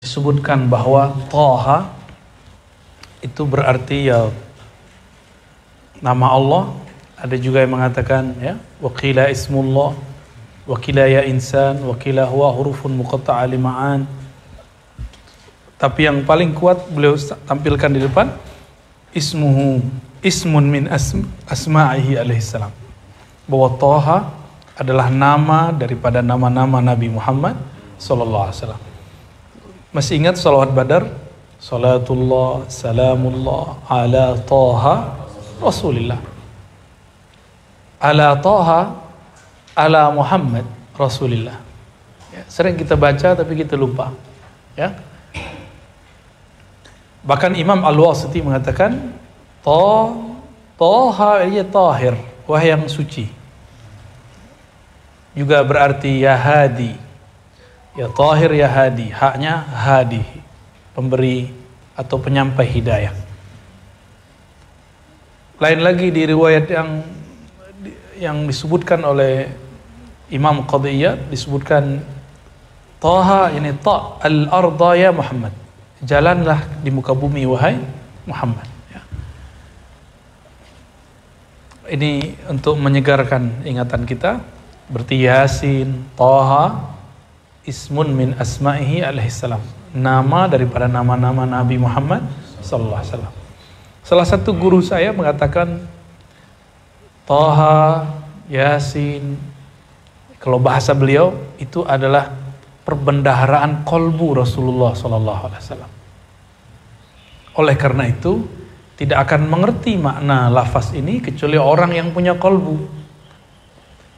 disebutkan bahwa Thaha itu berarti ya nama Allah. Ada juga yang mengatakan ya waqila ismullah, waqila ya insan, waqila huwa hurufun muqatta'a lima'an. Tapi yang paling kuat beliau tampilkan di depan ismuhu ismun min asma'ihi alaihissalam, bahwa Thaha adalah nama daripada nama-nama Nabi Muhammad sallallahu alaihi wasallam. Masih ingat salawat Badar? Salatullah salamullah ala Thaha Rasulillah. Ala Thaha ala Muhammad Rasulillah. Ya, sering kita baca tapi kita lupa. Ya. Bahkan Imam Al-Wasiti mengatakan Thaha ya tahir, wah yang suci. Juga berarti ya hadi. Ya tahir ya hadi, haknya hadi, pemberi atau penyampai hidayah. Lain lagi di riwayat yang disebutkan oleh Imam Qadiyat, disebutkan Thaha ini ta al-arda ya Muhammad, jalanlah di muka bumi wahai Muhammad. Ya. Ini untuk menyegarkan ingatan kita. Berarti Yasin, Thaha ismun min asma'ihi alaihissalam, nama daripada nama-nama Nabi Muhammad sallallahu alaihi wasallam. Salah satu guru saya mengatakan Thaha, Yasin, kalau bahasa beliau itu adalah perbendaharaan kolbu Rasulullah sallallahu alaihi wasallam. Oleh karena itu tidak akan mengerti makna lafaz ini kecuali orang yang punya kolbu.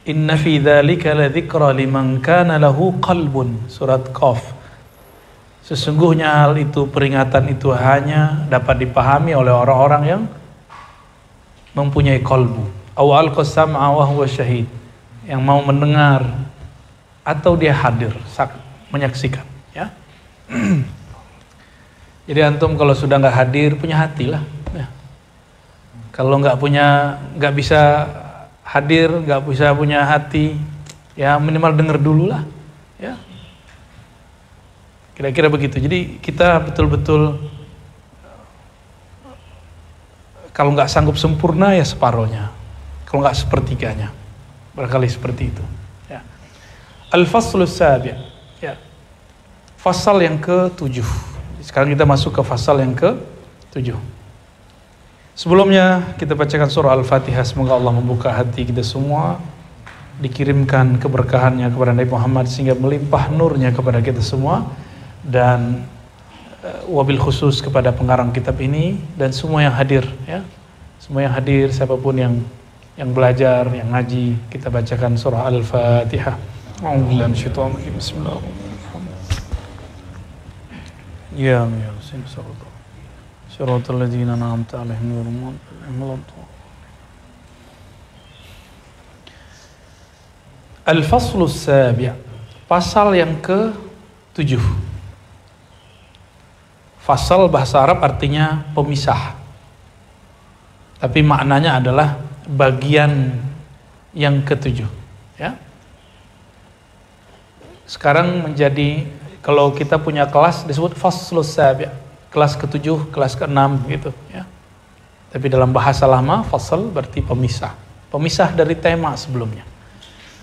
Inna fi dzalika ladzikra liman kana lahu qalbun, surat Qaf. Sesungguhnya hal itu, peringatan itu hanya dapat dipahami oleh orang-orang yang mempunyai kolbu. Aw alqasama wa huwa syahid, yang mau mendengar atau dia hadir menyaksikan, ya. Jadi antum kalau sudah nggak hadir punya hati lah. Ya. Kalau nggak bisa hadir, nggak bisa punya hati, ya minimal dengar dulu lah, ya. Kira-kira begitu. Jadi kita betul-betul kalau nggak sanggup sempurna ya separohnya, kalau nggak sepertiganya, barangkali seperti itu. Ya. Al-faslus sabi', ya. Fasal yang ke-7. Sekarang kita masuk ke fasal yang ke-7. Sebelumnya kita bacakan surah Al-Fatihah. Semoga Allah membuka hati kita semua, dikirimkan keberkahannya kepada Nabi Muhammad sehingga melimpah nurnya kepada kita semua, dan wabil khusus kepada pengarang kitab ini dan semua yang hadir, ya. Semua yang hadir, siapapun yang belajar, yang ngaji, kita bacakan surah Al-Fatihah. A'udzubillahi minasyaitonir rajim. Bismillahirrahmanirrahim. Ya Yasin surah Shiratal ladzina an'amta 'alaihim ghairil maghdubi 'alaihim. Al-faslus sabi', pasal yang ke-7. Fasal bahasa Arab artinya pemisah, tapi maknanya adalah bagian yang ke-7, ya. Sekarang menjadi, kalau kita punya kelas disebut faslus sabi', kelas ke-7, kelas ke-6 gitu, ya. Tapi dalam bahasa lama fasal berarti pemisah. Pemisah dari tema sebelumnya.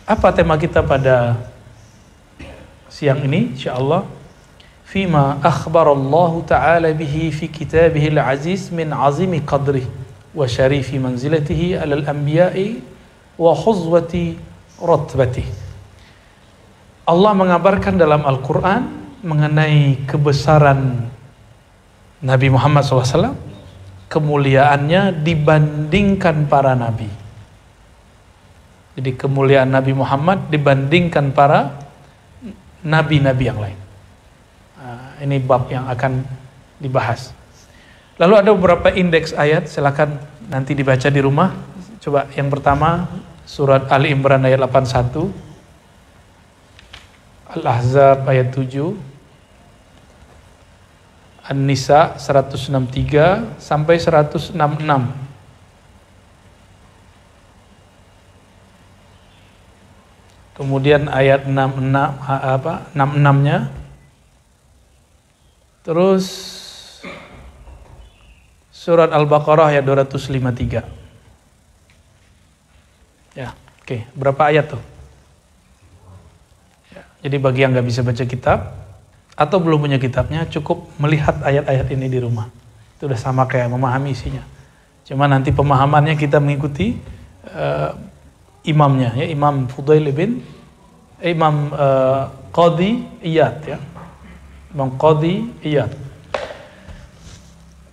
Apa tema kita pada siang ini insyaallah? Fima akhbarallahu ta'ala bihi fi kitabihil aziz min azimi qadrih wa syarifi manzilatihi alal anbiya'i wa khuzwati ratbatih. Allah mengabarkan dalam Al-Quran mengenai kebesaran Nabi Muhammad SAW, kemuliaannya dibandingkan para nabi. Jadi kemuliaan Nabi Muhammad dibandingkan para nabi-nabi yang lain. Ini bab yang akan dibahas. Lalu ada beberapa indeks ayat, silakan nanti dibaca di rumah. Coba yang pertama surat Ali Imran ayat 81, Al-Ahzab ayat 7, An-Nisa 163 sampai 166. Kemudian ayat 66-nya Terus surat Al-Baqarah ayat 253. Ya, oke. Berapa ayat tuh? Ya, jadi bagi yang nggak bisa baca kitab atau belum punya kitabnya, cukup melihat ayat-ayat ini di rumah. Itu udah sama kayak memahami isinya. Cuma nanti pemahamannya kita mengikuti imamnya, ya, Imam Fudail bin Imam Qadhi Iyad, ya. Imam Qadhi Iyad.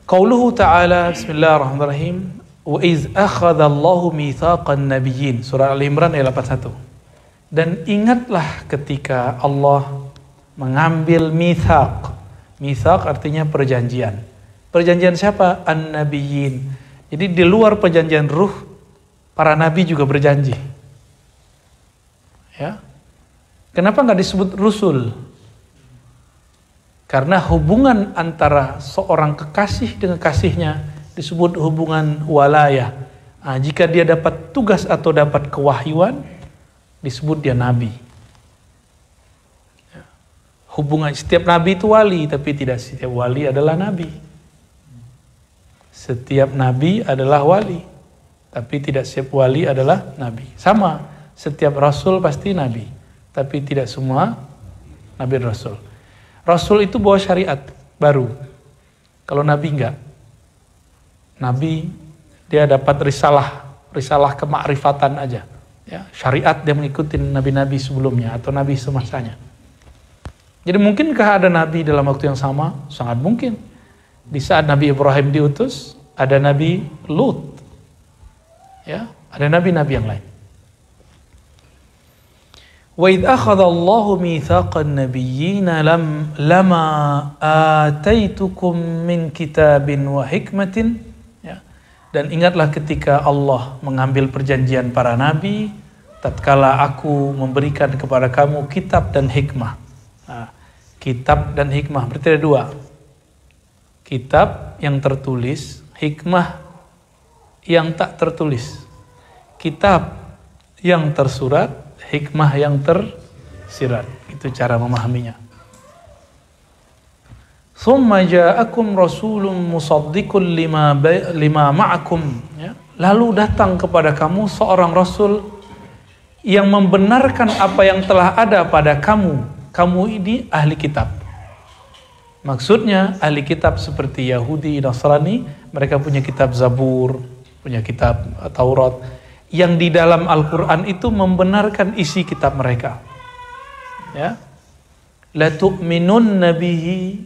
Qauluhu ta'ala, bismillahirrahmanirrahim, wa iz akhadha Allahu mitsaqan nabiyyin, surah Al-Imran ayat 81. Dan ingatlah ketika Allah mengambil mitsaq. Mitsaq artinya perjanjian. Perjanjian siapa? An-nabiyyin. Jadi di luar perjanjian ruh, para nabi juga berjanji. Ya. Kenapa nggak disebut rusul? Karena hubungan antara seorang kekasih dengan kasihnya disebut hubungan walayah. Nah, jika dia dapat tugas atau dapat kewahyuan, disebut dia nabi. Hubungan setiap nabi itu wali, tapi tidak setiap wali adalah nabi. Setiap nabi adalah wali, tapi tidak setiap wali adalah nabi. Sama, setiap rasul pasti nabi, tapi tidak semua nabi rasul. Rasul itu bawa syariat baru. Kalau nabi enggak. Nabi dia dapat risalah kemakrifatan aja. Ya, syariat dia mengikuti nabi-nabi sebelumnya atau nabi semasanya. Jadi mungkinkah ada nabi dalam waktu yang sama? Sangat mungkin. Di saat Nabi Ibrahim diutus, ada Nabi Lut. Ya, ada nabi-nabi yang lain. Wa idh akhadha Allahu mitsaqan nabiyyina lama ataitukum min kitabin wa hikmatin, ya. Dan ingatlah ketika Allah mengambil perjanjian para nabi tatkala aku memberikan kepada kamu kitab dan hikmah. Nah, kitab dan hikmah berarti ada dua. Kitab yang tertulis, hikmah yang tak tertulis. Kitab yang tersurat, hikmah yang tersirat. Itu cara memahaminya. Tsumma ja'akum rasulun musaddiqun lima ma'akum, ya. Lalu datang kepada kamu seorang rasul yang membenarkan apa yang telah ada pada kamu. Kamu ini ahli kitab. Maksudnya ahli kitab seperti Yahudi, Nasrani, mereka punya kitab Zabur, punya kitab Taurat, yang di dalam Al-Quran itu membenarkan isi kitab mereka. Ya, la tu'minunna bihi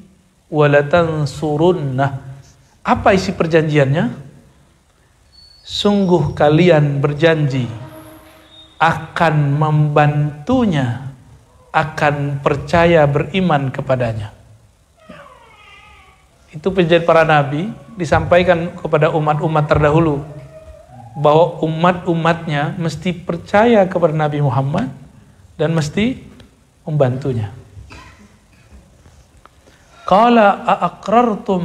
wa la tansurunnah. Apa isi perjanjiannya? Sungguh kalian berjanji akan membantunya, akan percaya beriman kepadanya. Itu perjanjian para nabi disampaikan kepada umat-umat terdahulu bahwa umat-umatnya mesti percaya kepada Nabi Muhammad dan mesti membantunya. Qala aqrartum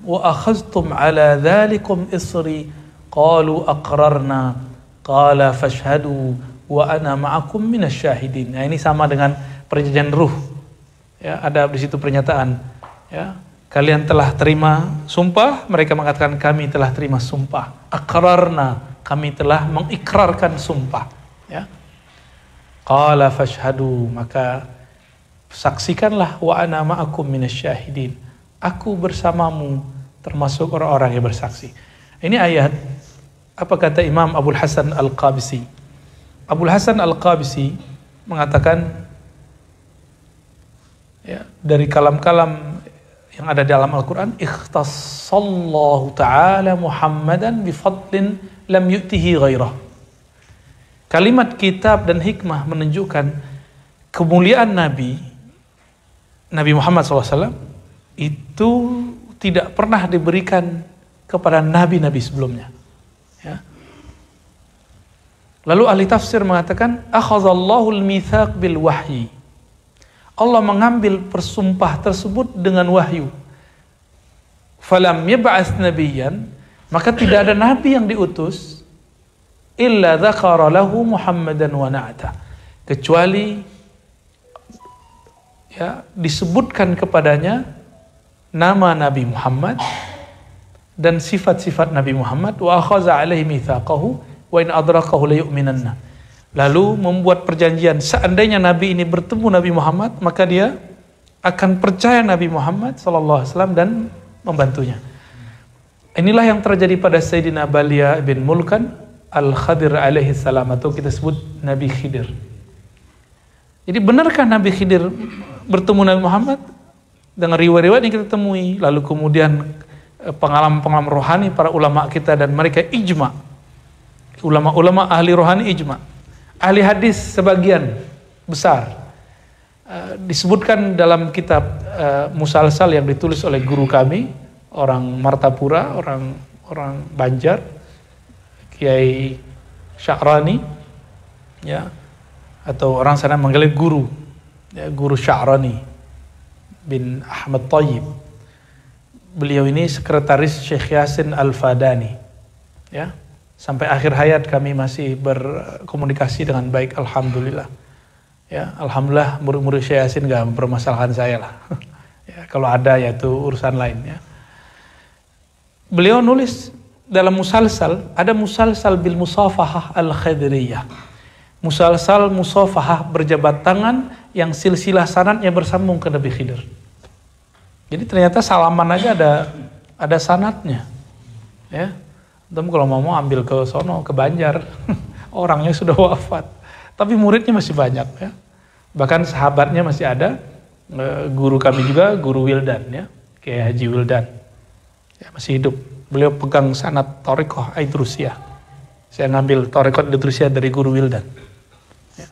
wa akhadhtum ala dhalikum isri qalu aqrarna qala fashhadu wa ana ma'akum minasyahidin. Nah, ini sama dengan perjanjian ruh. Ya, ada di situ pernyataan, ya. Kalian telah terima sumpah, mereka mengatakan kami telah terima sumpah. Aqrarna, kami telah mengikrarkan sumpah. Ya. Qala fashhadu, maka saksikanlah, wa ana ma'akum minasyahidin. Aku bersamamu termasuk orang-orang yang bersaksi. Ini ayat, apa kata Imam Abul Hasan Al-Qabisi? Abul Hasan Al-Qabisi mengatakan, ya, dari kalam-kalam yang ada dalam Al-Quran, ikhtassallahu ta'ala Muhammadan bifadlin lam yu'tihi ghairah. Kalimat kitab dan hikmah menunjukkan kemuliaan Nabi Muhammad SAW itu tidak pernah diberikan kepada nabi-nabi sebelumnya. Ya. Lalu ahli tafsir mengatakan, akhadhallahu al-mitsaq bil wahyi. Allah mengambil persumpah tersebut dengan wahyu. Falam yab'ats nabiyyan, maka tidak ada nabi yang diutus illa dzakara lahu Muhammadan wa na'ata, kecuali, ya, disebutkan kepadanya nama Nabi Muhammad dan sifat-sifat Nabi Muhammad, wa akhaza alaihi mitsaqahu wa in adrakahu la yu'minanna. Lalu membuat perjanjian, seandainya Nabi ini bertemu Nabi Muhammad, maka dia akan percaya Nabi Muhammad sallallahu alaihi wasallam dan membantunya. Inilah yang terjadi pada Sayyidina Balia bin Mulkan Al-Khadir alaihi salam, atau kita sebut Nabi Khidir. Jadi benarkah Nabi Khidir bertemu Nabi Muhammad? Dengan riwayat-riwayat yang kita temui, lalu kemudian pengalaman-pengalaman rohani para ulama kita, dan mereka ijma. Ulama-ulama ahli rohani ijma. Ahli hadis sebagian besar. Disebutkan dalam kitab Musalsal yang ditulis oleh guru kami, orang Martapura, orang Banjar, Kiai Sya'rani, ya, atau orang sana manggilnya guru, ya, Guru Sya'rani bin Ahmad Thayyib. Beliau ini sekretaris Syekh Yasin Al-Fadani, ya. Sampai akhir hayat kami masih berkomunikasi dengan baik, alhamdulillah. Ya, alhamdulillah murid-murid Syekh Yasin gak mempermasalahkan saya lah. Ya, kalau ada ya itu urusan lain, ya. Beliau nulis dalam musalsal, ada musalsal bil musafahah al-khidriyah. Musalsal musafahah berjabat tangan yang silsilah sanadnya bersambung ke Nabi Khidir. Jadi ternyata salaman aja ada sanadnya. Ya. Kamu kalau mau ambil ke sono, ke Banjar, orangnya sudah wafat. Tapi muridnya masih banyak, ya. Bahkan sahabatnya masih ada. Guru kami juga, Guru Wildan, ya, kayak Haji Wildan, ya, masih hidup. Beliau pegang sanad Thariqah Aidrusiyah. Saya ngambil Thariqah Aidrusiyah dari Guru Wildan. Ya.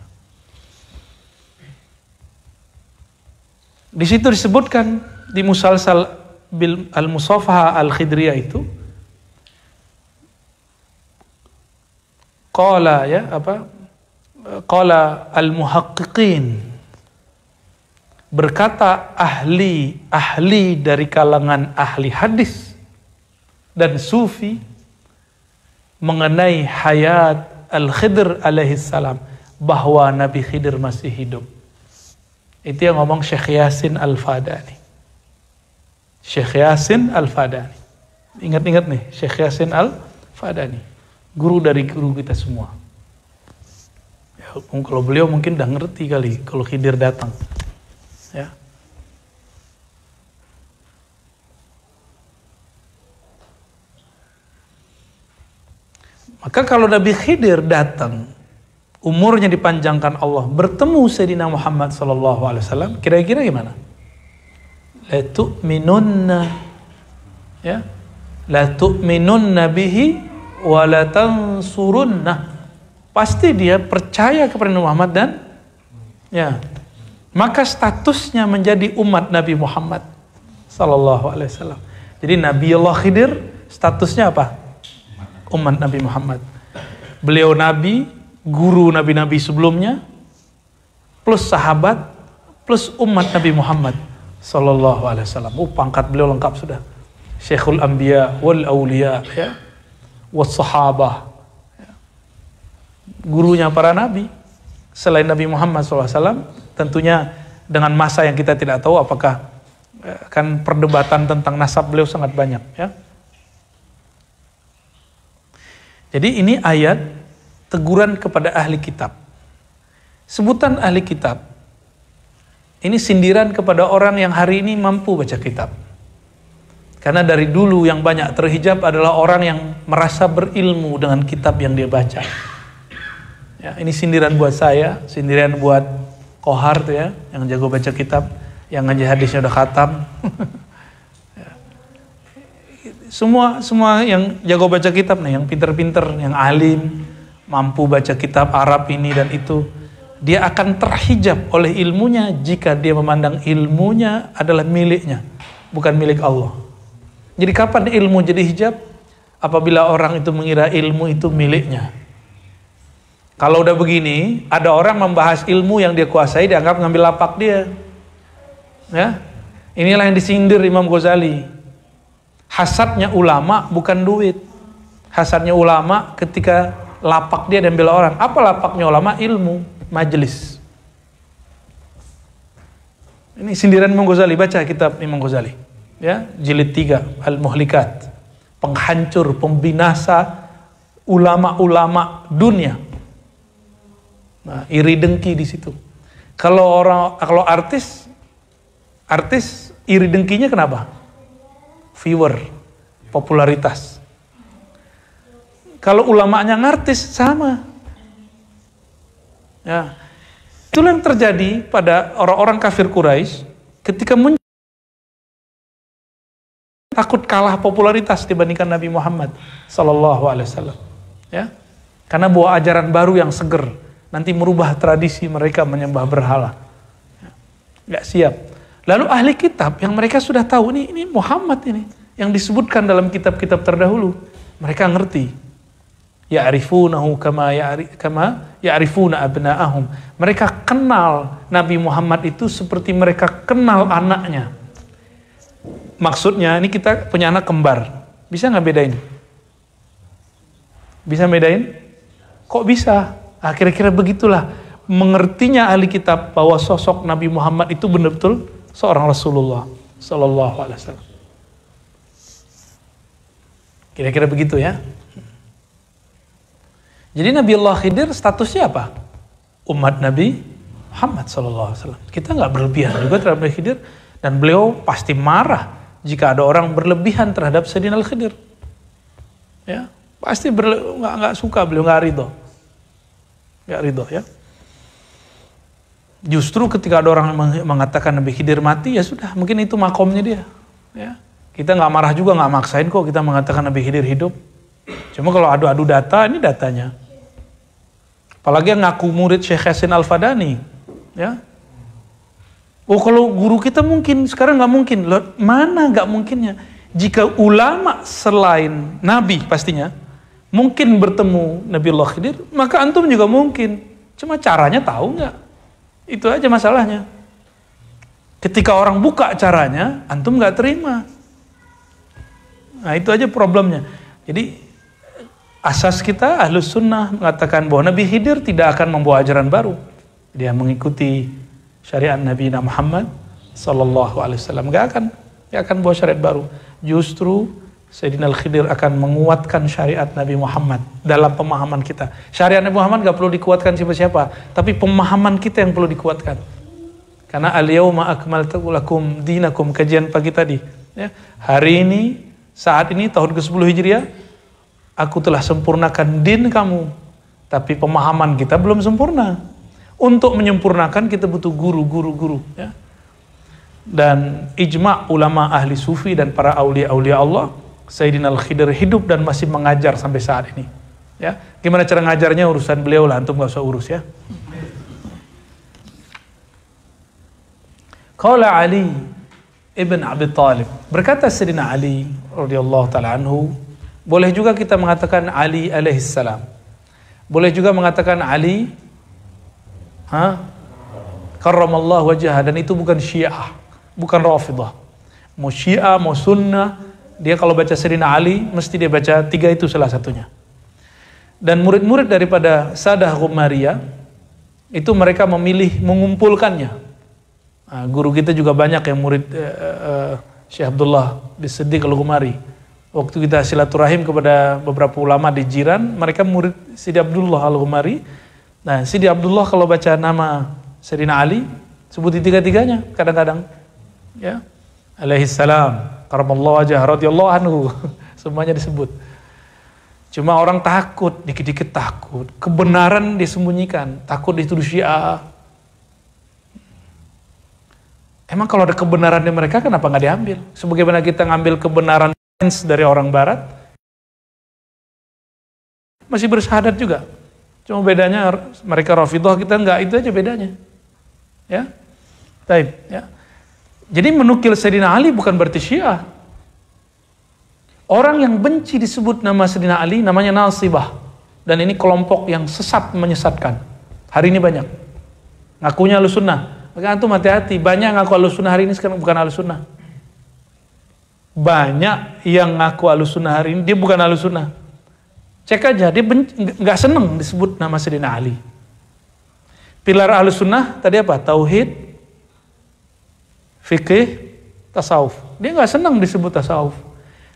Di situ disebutkan di Musalsal bil al-Musafahah al-Khidriyah itu, qala, ya, apa? Qala al-muhaqqiqin, berkata ahli dari kalangan ahli hadis dan sufi mengenai hayat Al-Khidr alaihi salam, bahwa Nabi Khidir masih hidup. Itu yang ngomong Syekh Yasin Al-Fadani. Syekh Yasin Al-Fadani. Ingat-ingat nih, Syekh Yasin Al-Fadani, guru dari guru kita semua. Ya, kalau beliau mungkin udah ngerti kali kalau Khidir datang. Ya. Maka kalau Nabi Khidir datang, umurnya dipanjangkan Allah, bertemu Sayyidina Muhammad SAW, kira-kira gimana? La tu'minunna, ya, la tu'minunna bihi wa la tansurunna. Pasti dia percaya kepada Muhammad dan, ya, maka statusnya menjadi umat Nabi Muhammad SAW. Jadi Nabi Allah Khidir statusnya apa? Umat Nabi Muhammad. Beliau Nabi, guru Nabi-Nabi sebelumnya, plus sahabat, plus umat Nabi Muhammad sallallahu alaihi wasallam. Pangkat beliau lengkap sudah. Syekhul Anbiya wal Auliya, ya, was sahabah, ya. Gurunya para nabi selain Nabi Muhammad SAW. Tentunya dengan masa yang kita tidak tahu apakah, kan perdebatan tentang nasab beliau sangat banyak, ya. Jadi ini ayat teguran kepada ahli kitab. Sebutan ahli kitab ini sindiran kepada orang yang hari ini mampu baca kitab. Karena dari dulu yang banyak terhijab adalah orang yang merasa berilmu dengan kitab yang dia baca. Ya, ini sindiran buat saya, sindiran buat Kohar tuh, ya, yang jago baca kitab, yang ngaji hadisnya udah khatam. Semua yang jago baca kitab nih, yang pinter-pinter, yang alim, mampu baca kitab Arab ini dan itu, dia akan terhijab oleh ilmunya jika dia memandang ilmunya adalah miliknya, bukan milik Allah. Jadi kapan ilmu jadi hijab? Apabila orang itu mengira ilmu itu miliknya. Kalau udah begini, ada orang membahas ilmu yang dia kuasai, dianggap ngambil lapak dia. Ya, inilah yang disindir Imam Ghazali. Hasadnya ulama bukan duit. Hasadnya ulama ketika lapak dia diambil orang. Apa lapaknya ulama? Ilmu, majelis. Ini sindiran Imam Ghazali, baca kitab Imam Ghazali. ya, jilid 3 Al-Muhlikat, penghancur, pembinasa ulama-ulama dunia. Nah, iri dengki di situ. Kalau artis iri dengkinya kenapa? Viewer, popularitas. Kalau ulamanya ngartis sama. Ya. Itulah yang terjadi pada orang-orang kafir Quraisy ketika takut kalah popularitas dibandingkan Nabi Muhammad sallallahu alaihi wasallam. Ya. Karena bawa ajaran baru yang seger, nanti merubah tradisi mereka menyembah berhala. Nggak siap. Lalu ahli kitab yang mereka sudah tahu ini Muhammad ini yang disebutkan dalam kitab-kitab terdahulu, mereka ngerti. Ya'rifunahu kama ya'rifuna abna'ahum. Mereka kenal Nabi Muhammad itu seperti mereka kenal anaknya. Maksudnya ini kita punya anak kembar, bisa nggak bedain? Bisa bedain? Kok bisa? Kira-kira begitulah mengertinya ahli kitab bahwa sosok Nabi Muhammad itu benar-benar seorang Rasulullah sallallahu alaihi wasallam. Kira-kira begitu ya. Jadi Nabi Allah Khidir statusnya apa? Umat Nabi Muhammad sallallahu alaihi wasallam. Kita nggak berlebihan juga terhadap Nabi Khidir, dan beliau pasti marah jika ada orang berlebihan terhadap Sayyidina Al-Khidir. Ya, pasti nggak suka, beliau nggak ridho. Nggak ridho ya. Justru ketika ada orang mengatakan Nabi Khidir mati, ya sudah, mungkin itu makomnya dia. Ya. Kita nggak marah juga, nggak maksain kok kita mengatakan Nabi Khidir hidup. Cuma kalau adu-adu data, ini datanya. Apalagi yang ngaku murid Syekh Yasin Al-Fadani. Ya. Oh, kalau guru kita mungkin, sekarang nggak mungkin. Loh, mana nggak mungkinnya? Jika ulama selain Nabi pastinya mungkin bertemu Nabi Allah Khidir, maka antum juga mungkin. Cuma caranya tahu nggak? Itu aja masalahnya. Ketika orang buka caranya, antum nggak terima. Nah, itu aja problemnya. Jadi asas kita Ahlus Sunnah mengatakan bahwa Nabi Khidir tidak akan membawa ajaran baru. Dia mengikuti syariat Nabi Muhammad sallallahu alaihi wasallam. Nggak akan bawa syariat baru. Justru Sayyidina Al-Khidir akan menguatkan syariat Nabi Muhammad dalam pemahaman kita. Syariat Nabi Muhammad gak perlu dikuatkan siapa-siapa, tapi pemahaman kita yang perlu dikuatkan. Karena al-yauma akmaltu lakum dinakum, kajian pagi tadi. Ya, hari ini, saat ini tahun ke-10 Hijriah, aku telah sempurnakan din kamu. Tapi pemahaman kita belum sempurna. Untuk menyempurnakan kita butuh guru. Ya. Dan ijma' ulama ahli sufi dan para aulia-aulia Allah, Sayyidina Al-Khidir hidup dan masih mengajar sampai saat ini. Ya, gimana cara ngajarnya urusan beliau lah, antum gak usah urus ya. Qala Ali ibn Abi Thalib, berkata Sayyidina Ali radhiyallahu taala anhu, boleh juga kita mengatakan Ali alaihissalam. Boleh juga mengatakan Ali karramallahu wajhah, dan itu bukan Syiah, bukan Rafidah. Mau Syiah, mau Sunnah, dia kalau baca Sayyidina Ali, mesti dia baca 3 itu salah satunya. Dan murid-murid daripada Sadah Ghumariyah, itu mereka memilih mengumpulkannya. Nah, guru kita juga banyak yang murid Syekh Abdullah bin Siddiq Al-Ghumari. Waktu kita silaturahim kepada beberapa ulama di jiran, mereka murid Sidi Abdullah Al-Ghumari. Nah, Sidi Abdullah kalau baca nama Sayyidina Ali, sebutin 3-3-nya kadang-kadang. Ya. Alaihissalam, karamallahu wajhah, radhiyallahu anhu, semuanya disebut. Cuma orang takut, dikit-dikit takut, kebenaran disembunyikan, takut dituduh Syiah. Emang kalau ada kebenaran di mereka, kenapa nggak diambil? Sebagaimana kita ngambil kebenaran dari orang Barat, masih bersyahadat juga. Cuma bedanya mereka Rafidhah, kita nggak, itu aja bedanya. Ya, baik. Ya. Jadi menukil Sayyidina Ali bukan berarti Syiah. Orang yang benci disebut nama Sayyidina Ali namanya Nasibah. Dan ini kelompok yang sesat, menyesatkan. Hari ini banyak. Ngakunya Ahlussunnah. Maka antum hati-hati, banyak ngaku Ahlussunnah hari ini sekarang bukan Ahlussunnah. Banyak yang ngaku Ahlussunnah hari ini dia bukan Ahlussunnah. Cek aja, dia nggak seneng disebut nama Sayyidina Ali. Pilar Ahlussunnah tadi apa? Tauhid, fikih, tasawuf. Dia nggak senang disebut tasawuf.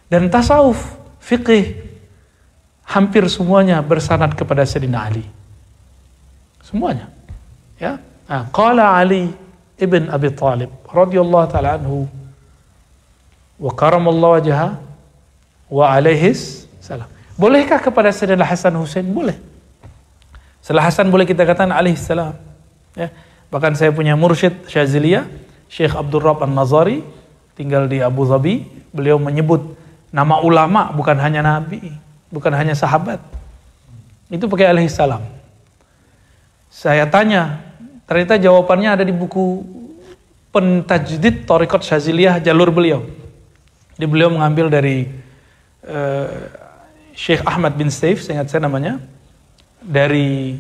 Dan tasawuf, fiqih, hampir semuanya bersanad kepada Sayyidina Ali. Semuanya. Ya. Nah, qala Ali ibn Abi Thalib radhiyallahu taala anhu wa karamallahu wajhahu wa alaihis salam. Bolehkah kepada Sayyidina Hasan Husain? Boleh. Setelah Hasan boleh kita katakan alaihis salam. Ya. Bahkan saya punya mursyid Syaziliyah, Syekh Abdul Rabb An-Nazari, tinggal di Abu Dhabi. Beliau menyebut nama ulama, bukan hanya nabi, bukan hanya sahabat. Itu pakai alaihi salam. Saya tanya, ternyata jawabannya ada di buku Pentajdid Thariqat Syaziliyah jalur beliau. Jadi beliau mengambil dari Syekh Ahmad bin Saif, seingat saya namanya, dari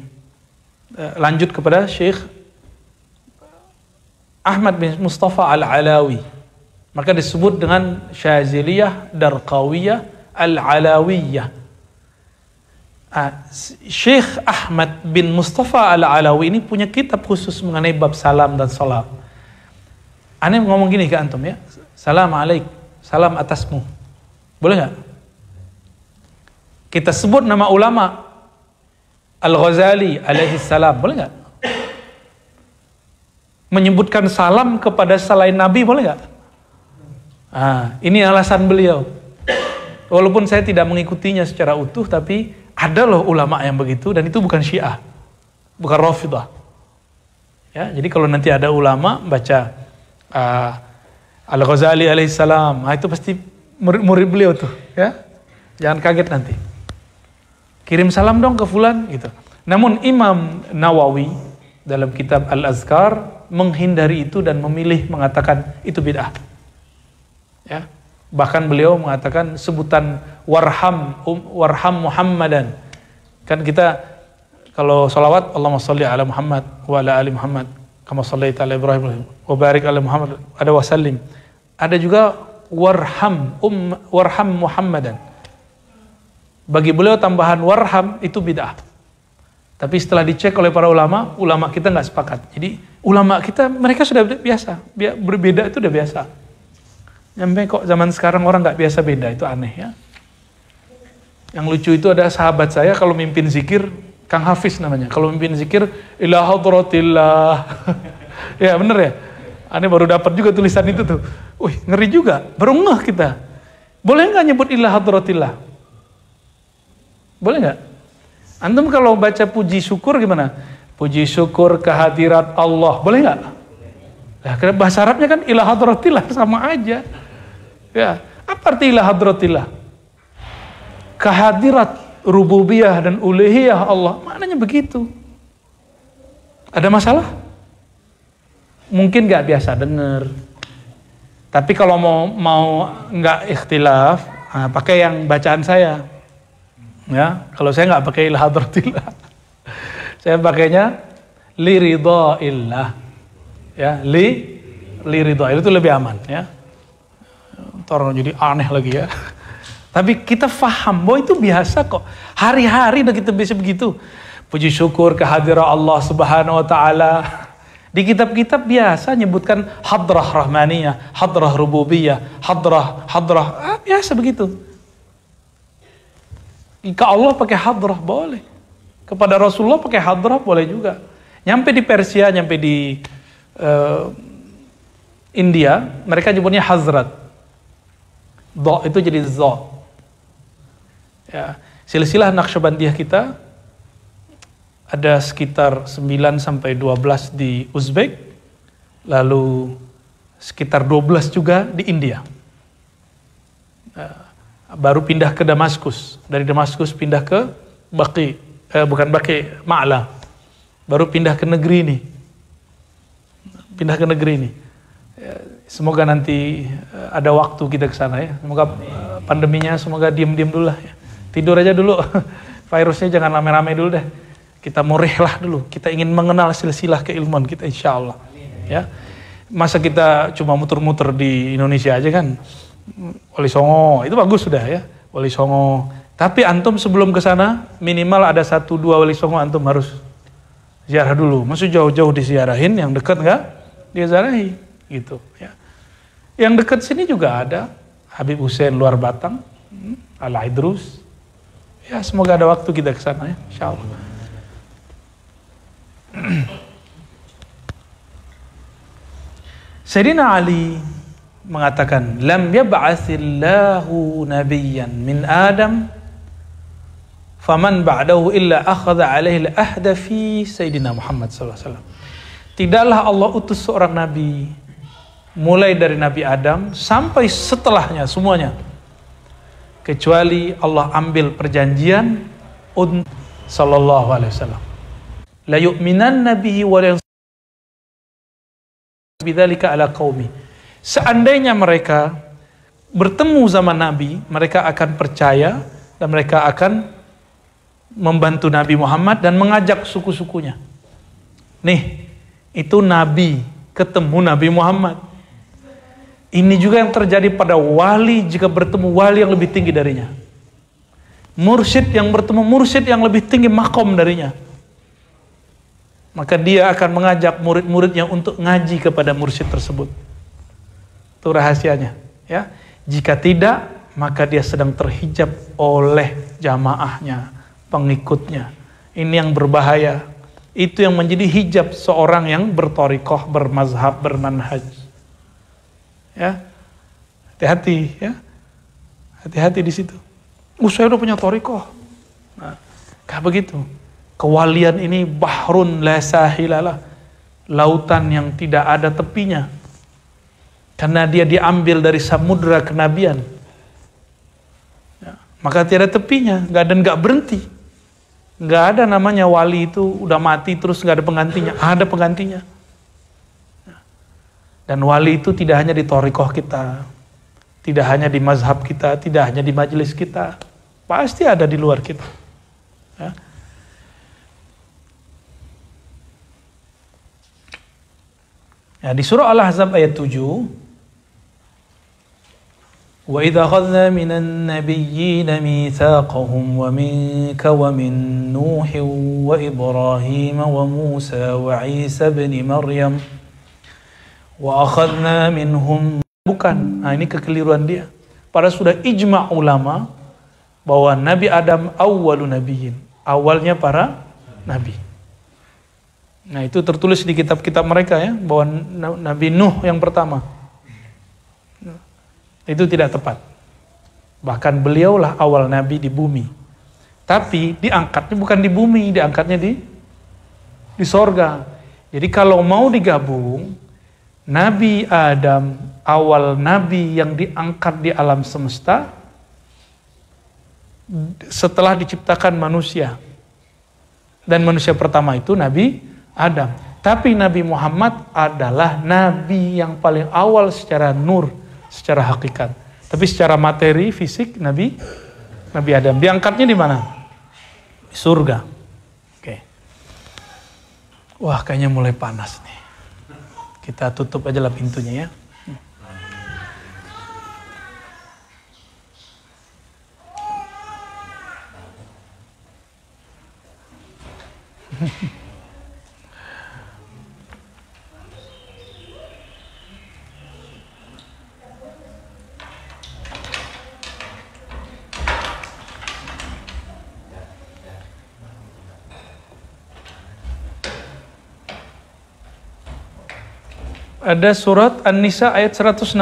lanjut kepada Syekh Ahmad bin Mustafa Al-Alawi. Maka disebut dengan Syaziliyah Darqawiyah Al-Alawiyah. Syekh Ahmad bin Mustafa Al-Alawi ini punya kitab khusus mengenai bab salam dan salat. Aneh ngomong gini ke antum ya, salam alaik, salam atasmu. Boleh nggak? Kita sebut nama ulama Al-Ghazali alaihi salam, boleh nggak? Menyebutkan salam kepada selain Nabi, boleh nggak? Ini alasan beliau. Walaupun saya tidak mengikutinya secara utuh, tapi ada loh ulama yang begitu, dan itu bukan Syiah, bukan Rafidah. Ya, jadi kalau nanti ada ulama baca Al-Ghazali alaihissalam, itu pasti murid beliau tuh, ya. Jangan kaget nanti. Kirim salam dong ke fulan gitu. Namun Imam Nawawi dalam kitab Al-Azkar menghindari itu dan memilih mengatakan itu bid'ah. Ya, bahkan beliau mengatakan sebutan warham Muhammadan. Kan kita kalau salawat Allahumma sholli ala Muhammad wa ala ali Muhammad kama shallaita ala Ibrahim wa barik ala Muhammad, ada wasallim. Ada juga warham Muhammadan. Bagi beliau tambahan warham itu bid'ah. Tapi setelah dicek oleh para ulama kita nggak sepakat. Jadi ulama kita mereka sudah biasa, berbeda itu udah biasa. Nyampe kok zaman sekarang orang nggak biasa beda, itu aneh ya. Yang lucu itu ada sahabat saya kalau mimpin zikir, Kang Hafiz namanya, kalau mimpin zikir ila hadratillah. Ya bener ya. Aneh baru dapat juga tulisan itu tuh. Wih ngeri juga, baru ngeh kita. Boleh nggak nyebut ila hadratillah? Boleh nggak? Antum kalau baca puji syukur gimana? Puji syukur kehadirat Allah, boleh nggak? Nah, karena bahasa Arabnya kan ila hadratillah, sama aja. Ya, apa arti ila hadratillah? Kehadirat rububiyah dan uluhiyah Allah, maknanya begitu. Ada masalah? Mungkin nggak biasa dengar. Tapi kalau mau nggak ikhtilaf, pakai yang bacaan saya. Ya, kalau saya nggak pakai ila hadratillah, saya pakainya li ridhaillah. Ya, li ridhaillah itu lebih aman ya. Orang jadi aneh lagi ya. Tapi kita faham bahwa itu biasa kok. Hari-hari udah kita bisa begitu. Puji syukur kehadiran Allah Subhanahu wa taala. Di kitab-kitab biasa nyebutkan hadrah rahmaniyah, hadrah rububiyah, hadrah biasa begitu. Ke Allah pakai hadrah boleh. Kepada Rasulullah pakai hadrah boleh juga. Nyampe di Persia, nyampe di India, mereka nyebutnya hazrat. Do itu jadi zo. Ya, silsilah Naqsyabandiyah kita ada sekitar 9 sampai 12 di Uzbek, lalu sekitar 12 juga di India. Baru pindah ke Damaskus, dari Damaskus pindah ke Ma'la. Baru pindah ke negeri ini. Semoga nanti ada waktu kita ke sana ya. Semoga pandeminya semoga diam-diam dulu lah ya. Tidur aja dulu. Virusnya jangan rame-rame dulu deh. Kita mau rehlah dulu. Kita ingin mengenal silsilah keilmuan kita insyaallah. Ya. Masa kita cuma muter-muter di Indonesia aja kan? Wali Songo itu bagus sudah ya. Wali Songo. Tapi antum sebelum ke sana minimal ada 1-2 Wali Songo antum harus ziarah dulu. Maksud jauh-jauh disiarahin, yang dekat enggak diziarahi gitu ya. Yang dekat sini juga ada Habib Hussein luar Batang, Al-Idrus. Ya, semoga ada waktu kita ke sana ya, insyaallah. Sayyidina Ali mengatakan, lam yab'atsillahu nabiyyan min Adam faman ba'dahu illa akhadha alaihi al-ahda fi Sayyidina Muhammad sallallahu alaihi wasallam. Tidaklah Allah utus seorang nabi mulai dari Nabi Adam sampai setelahnya semuanya, kecuali Allah ambil perjanjian untuk sallallahu alaihi wasallam. La yu'minanna bihi wa la bidzalika ala qaumi. Seandainya mereka bertemu zaman Nabi, mereka akan percaya dan mereka akan membantu Nabi Muhammad dan mengajak suku-sukunya. Nih, itu Nabi ketemu Nabi Muhammad. Ini juga yang terjadi pada wali jika bertemu wali yang lebih tinggi darinya. Mursyid yang bertemu mursyid yang lebih tinggi makom darinya. Maka dia akan mengajak murid-muridnya untuk ngaji kepada mursyid tersebut. Itu rahasianya. Ya. Jika tidak, maka dia sedang terhijab oleh jamaahnya, pengikutnya. Ini yang berbahaya. Itu yang menjadi hijab seorang yang bertorikoh, bermazhab, bermanhaj. Ya, hati-hati ya, hati-hati di situ. Saya udah punya torikoh. Nah, kayak begitu. Kewalian ini bahrun la sahilalah, lautan yang tidak ada tepinya, karena dia diambil dari samudra kenabian. Ya, maka tiada tepinya, nggak berhenti. Nggak ada namanya wali itu udah mati terus nggak ada penggantinya. Ada penggantinya. Dan wali itu tidak hanya di thariqah kita, tidak hanya di mazhab kita, tidak hanya di majelis kita, pasti ada di luar kita. Ya. Ya, di surah Al-Ahzab ayat 7, wa idza akhadna minan nabiyyina mitsaqahum wa minka wa min Nuhin wa Ibrahim wa Musa wa Isa ibn Maryam wa akhadna minhum. Bukan, nah ini kekeliruan dia. Para sudah ijma' ulama bahwa Nabi Adam awwalun nabiyyin, awalnya para nabi. Nah itu tertulis di kitab-kitab mereka ya, bahwa Nabi Nuh yang pertama. Itu tidak tepat. Bahkan beliaulah awal nabi di bumi. Tapi diangkatnya bukan di bumi, diangkatnya di sorga. Jadi kalau mau digabung, Nabi Adam awal nabi yang diangkat di alam semesta setelah diciptakan manusia. Dan manusia pertama itu Nabi Adam. Tapi Nabi Muhammad adalah nabi yang paling awal secara nur, secara hakikat. Tapi secara materi, fisik, Nabi Adam. Diangkatnya di mana? Di surga. Oke. Wah, kayaknya mulai panas nih. Kita tutup aja lah pintunya ya. Ada surat An-Nisa ayat 163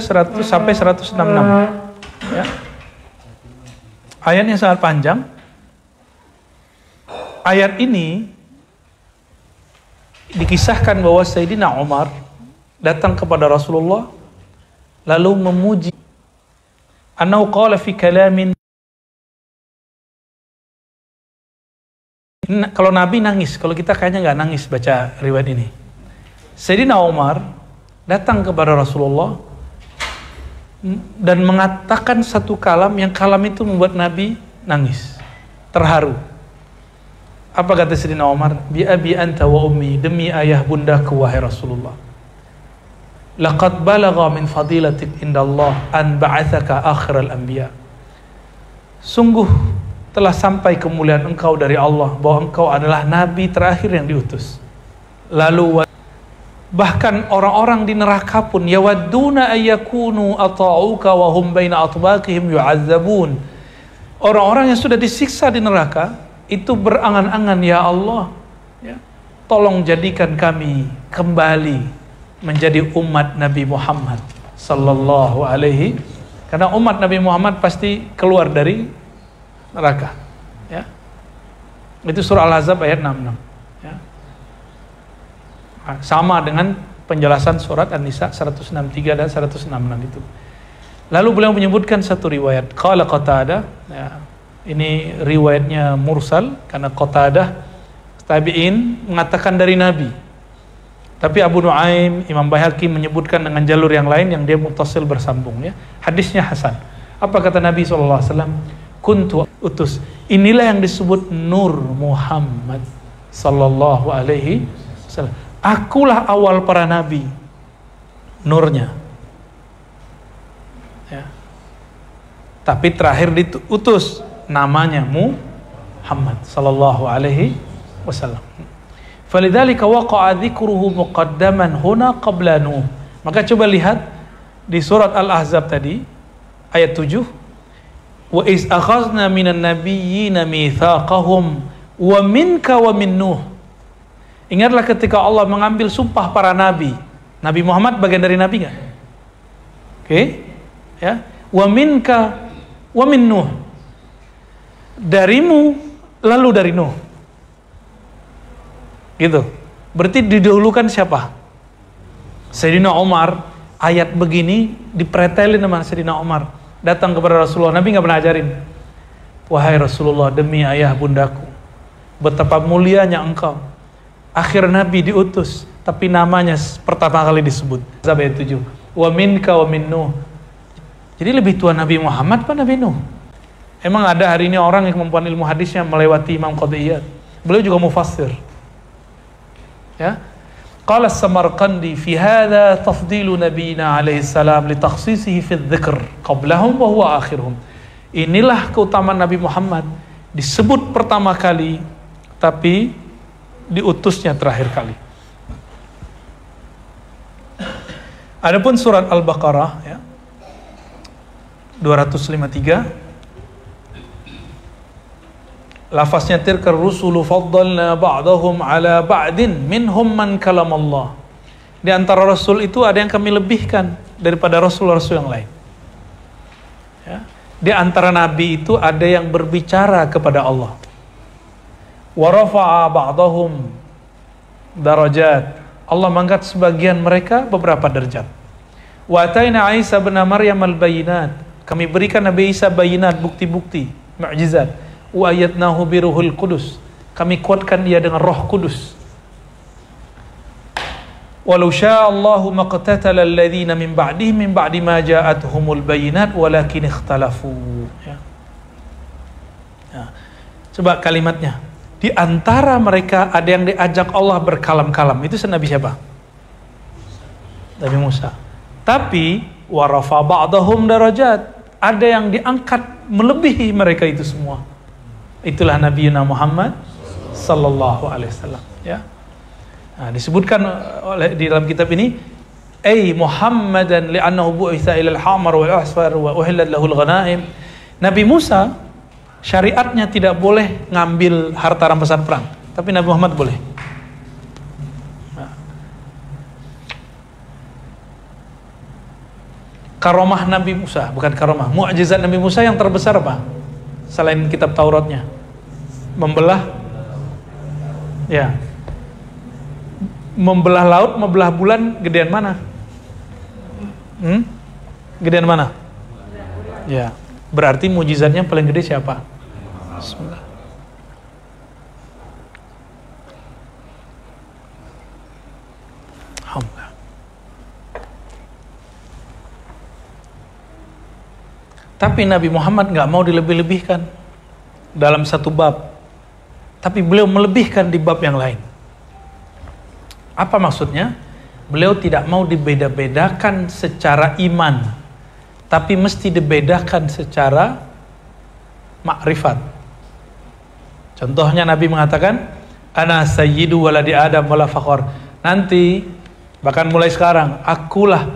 100 sampai 166. Ya. Ayatnya sangat panjang. Ayat ini dikisahkan bahwa Sayyidina Umar datang kepada Rasulullah lalu memuji. Annahu qala fi kalamin. Kalau Nabi nangis, kalau kita kayaknya nggak nangis baca riwayat ini. Sayyidina Umar datang kepada Rasulullah dan mengatakan satu kalam yang kalam itu membuat Nabi nangis, terharu. Apa kata Sayyidina Umar? Bi abi anta wa ummi, demi ayah bundaku wahai Rasulullah. Laqad balagha min fadilatik indallah an ba'athaka akhiral anbiya. Sungguh telah sampai kemuliaan engkau dari Allah bahwa engkau adalah nabi terakhir yang diutus. Lalu Bahkan orang-orang di neraka pun yawadduna ayyakunu ata'uka wa hum baina atbaqihim yu'adzabun. Orang-orang yang sudah disiksa di neraka itu berangan-angan, ya Allah, ya, tolong jadikan kami kembali menjadi umat Nabi Muhammad sallallahu alaihi, karena umat Nabi Muhammad pasti keluar dari neraka, ya. Itu surah Al-Ahzab ayat 66, ya. Sama dengan penjelasan surat An-Nisa 163 dan 166 itu. Lalu beliau menyebutkan satu riwayat. Qala Qatadah, ya, ini riwayatnya mursal karena Qatadah tabi'in mengatakan dari Nabi. Tapi Abu Nuaim, Imam Baihaqi menyebutkan dengan jalur yang lain yang dia muttasil bersambung, ya. Hadisnya hasan. Apa kata Nabi SAW? Kuntu utus. Inilah yang disebut Nur Muhammad sallallahu alaihi wasallam. Akulah awal para nabi, nurnya, ya. Tapi terakhir diutus, namanya Muhammad sallallahu alaihi wasallam. Falidzalika waqa'a dzikruhu muqaddaman huna qabla Nuh. Maka coba lihat di surat Al-Ahzab tadi ayat 7, wa iz akhadna minan nabiyyina mitsaqahum wa minka wa min Nuh. Ingatlah ketika Allah mengambil sumpah para nabi. Nabi Muhammad bagian dari nabi enggak? Oke, ya. Wa minka wa min Nuh. Darimu lalu dari Nuh. Gitu. Berarti didahulukan siapa? Sayyidina Umar. Ayat begini dipretelin sama Sayyidina Umar. Datang kepada Rasulullah. Nabi enggak pernah ajarin. Wahai Rasulullah, demi ayah bundaku, betapa mulianya engkau. Akhir Nabi diutus, tapi namanya pertama kali disebut. Ayat 7. Wa minka wa min Nuh. Jadi lebih tua Nabi Muhammad apa Nabi Nuh? Emang ada hari ini orang yang kemampuan ilmu hadisnya melewati Imam Qadiyat. Beliau juga mufassir. Ya. Qala As-Samarqandi fi hadha tafdilu nabiyina alaihi salam li takhsisihi fi dzikr qablahum wa huwa akhiruhum. Inilah keutamaan Nabi Muhammad, disebut pertama kali tapi diutusnya terakhir kali. Adapun surat Al-Baqarah, ya, 253, lafaznya tilka rusulu faddalna ba'dahum ala ba'din minhum man kalamallah. Di antara rasul itu ada yang kami lebihkan daripada rasul-rasul yang lain, ya. Di antara nabi itu ada yang berbicara kepada Allah. Wa rafa'a ba'dahum darajat. Allah mengangkat sebagian mereka beberapa derajat. Wa ataina Isa bin Maryam al-bayinat. Kami berikan Nabi Isa bayinat, bukti-bukti, mukjizat. Wa ayatnahu biruhul qudus. Kami kuatkan dia dengan Roh Kudus. Walau syaa Allahu maqtatala alladhina min ba'dihim min ba'di ma ja'atuhumul bayinat walakin ikhtalafu. Ya. Ya. Coba kalimatnya. Di antara mereka ada yang diajak Allah berkalam-kalam. Itu Nabi siapa? Nabi Musa. Tapi warafa ba'dahum darajat. Ada yang diangkat melebihi mereka itu semua. Itulah Nabi Muhammad sallallahu alaihi wasallam, ya. Nah, disebutkan oleh di dalam kitab ini, ay Muhammadan li'annahu bu'itsa ila al-hamar wal asfar wa uhillat lahul ghanaim. Nabi Musa syariatnya tidak boleh ngambil harta rampasan perang, tapi Nabi Muhammad boleh. Nah. Karomah Nabi Musa, bukan karomah, mukjizat Nabi Musa yang terbesar apa? Selain kitab Tauratnya, membelah, ya, membelah laut, membelah bulan, gedean mana? Gedean mana? Ya, berarti mukjizatnya paling gede siapa? Bismillah. Alhamdulillah. Tapi Nabi Muhammad nggak mau dilebih-lebihkan dalam satu bab, tapi beliau melebihkan di bab yang lain. Apa maksudnya? Beliau tidak mau dibeda-bedakan secara iman, tapi mesti dibedakan secara makrifat. Contohnya Nabi mengatakan, ana sayyidu waladi Adam wala fakhar. Nanti Bahkan mulai sekarang, akulah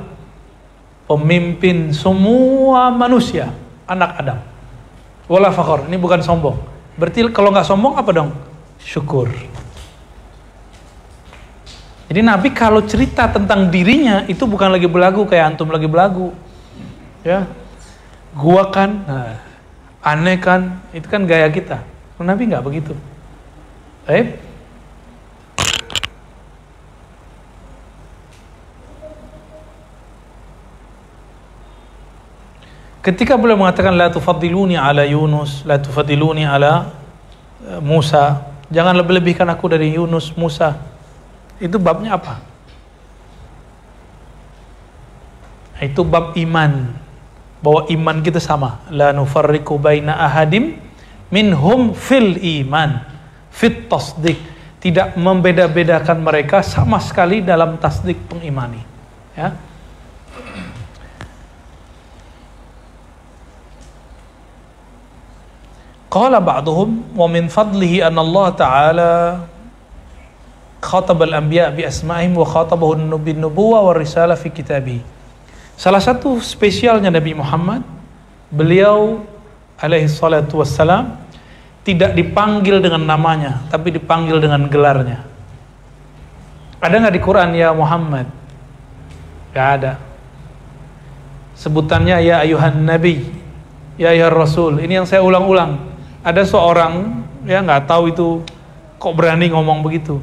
pemimpin semua manusia, anak Adam. Wala fakhor, ini bukan sombong. Berarti kalau nggak sombong apa dong? Syukur. Jadi Nabi kalau cerita tentang dirinya itu bukan lagi belagu kayak antum lagi belagu. Ya. Gua kan, aneh kan, itu kan gaya kita. Nabi nggak begitu. Baik. Ketika beliau mengatakan la tufaddiluni ala Yunus, la tufaddiluni ala Musa, jangan lebih-lebihkan aku dari Yunus, Musa. Itu babnya apa? Itu bab iman. Bahwa iman kita sama. La nufarriqu baina ahadim minhum fil iman, fit tasdik. Tidak membeda-bedakan mereka sama sekali dalam tasdik pengimani. Ya. Qala ba'duhum wa min fadlihi anna Allah Ta'ala khatab al-anbiya bi asma'ihim wa khatabahu bin nubuwah wa risalah fi kitabih. Salah satu spesialnya Nabi Muhammad, beliau alaihi salatu wassalam tidak dipanggil dengan namanya, tapi dipanggil dengan gelarnya. Ada nggak di Quran ya Muhammad? Gak ada. Sebutannya ya ayuhan nabi, ya ayuhan rasul. Ini yang saya ulang-ulang. Ada seorang ya nggak tahu itu kok berani ngomong begitu.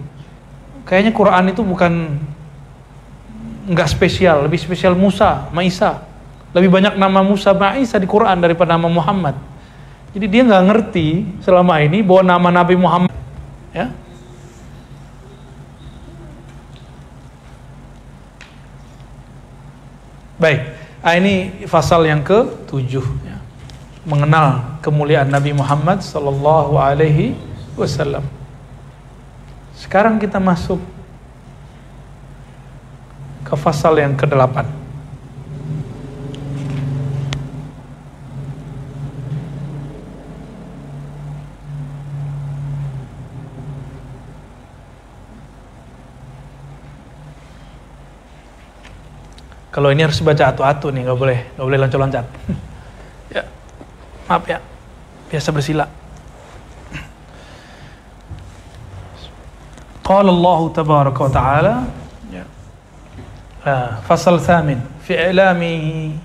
Kayaknya Quran itu bukan nggak spesial, lebih spesial Musa, Isa. Lebih banyak nama Musa, Isa di Quran daripada nama Muhammad. Jadi dia nggak ngerti selama ini bahwa nama Nabi Muhammad, ya. Baik, ini pasal yang ke-7. Ya. Mengenal kemuliaan Nabi Muhammad sallallahu alaihi wasallam. Sekarang kita masuk ke pasal yang ke-8. Kalau ini harus baca atu-atu nih, nggak boleh loncat-loncat. Ya. Maaf ya, biasa bersila. Qala Allah tabaraka wa ta'ala, fasal thamin fi ilmi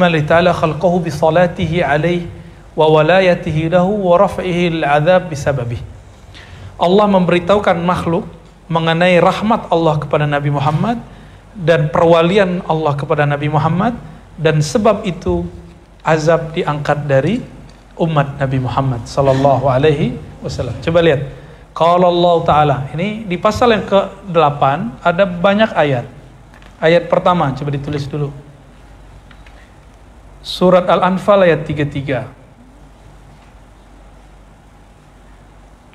Allah ta'ala khalqahu bi salatihi alaihi wa walayatihi lahu wa raf'ihi al-'adzab bisababih. Allah memberitahukan makhluk mengenai rahmat Allah kepada Nabi Muhammad dan perwalian Allah kepada Nabi Muhammad, dan sebab itu azab diangkat dari umat Nabi Muhammad sallallahu alaihi wasallam. Coba lihat. Qala Allah Ta'ala. Ini di pasal yang ke-8 ada banyak ayat. Ayat pertama coba ditulis dulu. Surat Al-Anfal ayat 33.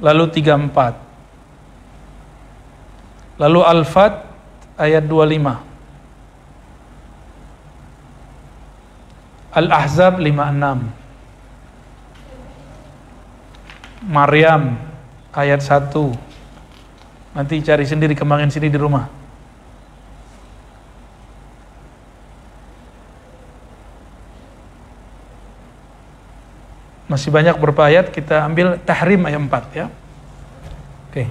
Lalu 34. Lalu Al-Fat ayat 25. Al-Ahzab 56. Maryam ayat 1. Nanti cari sendiri, kembangin sini di rumah. Masih banyak beberapa ayat, kita ambil Tahrim ayat 4 ya. Oke.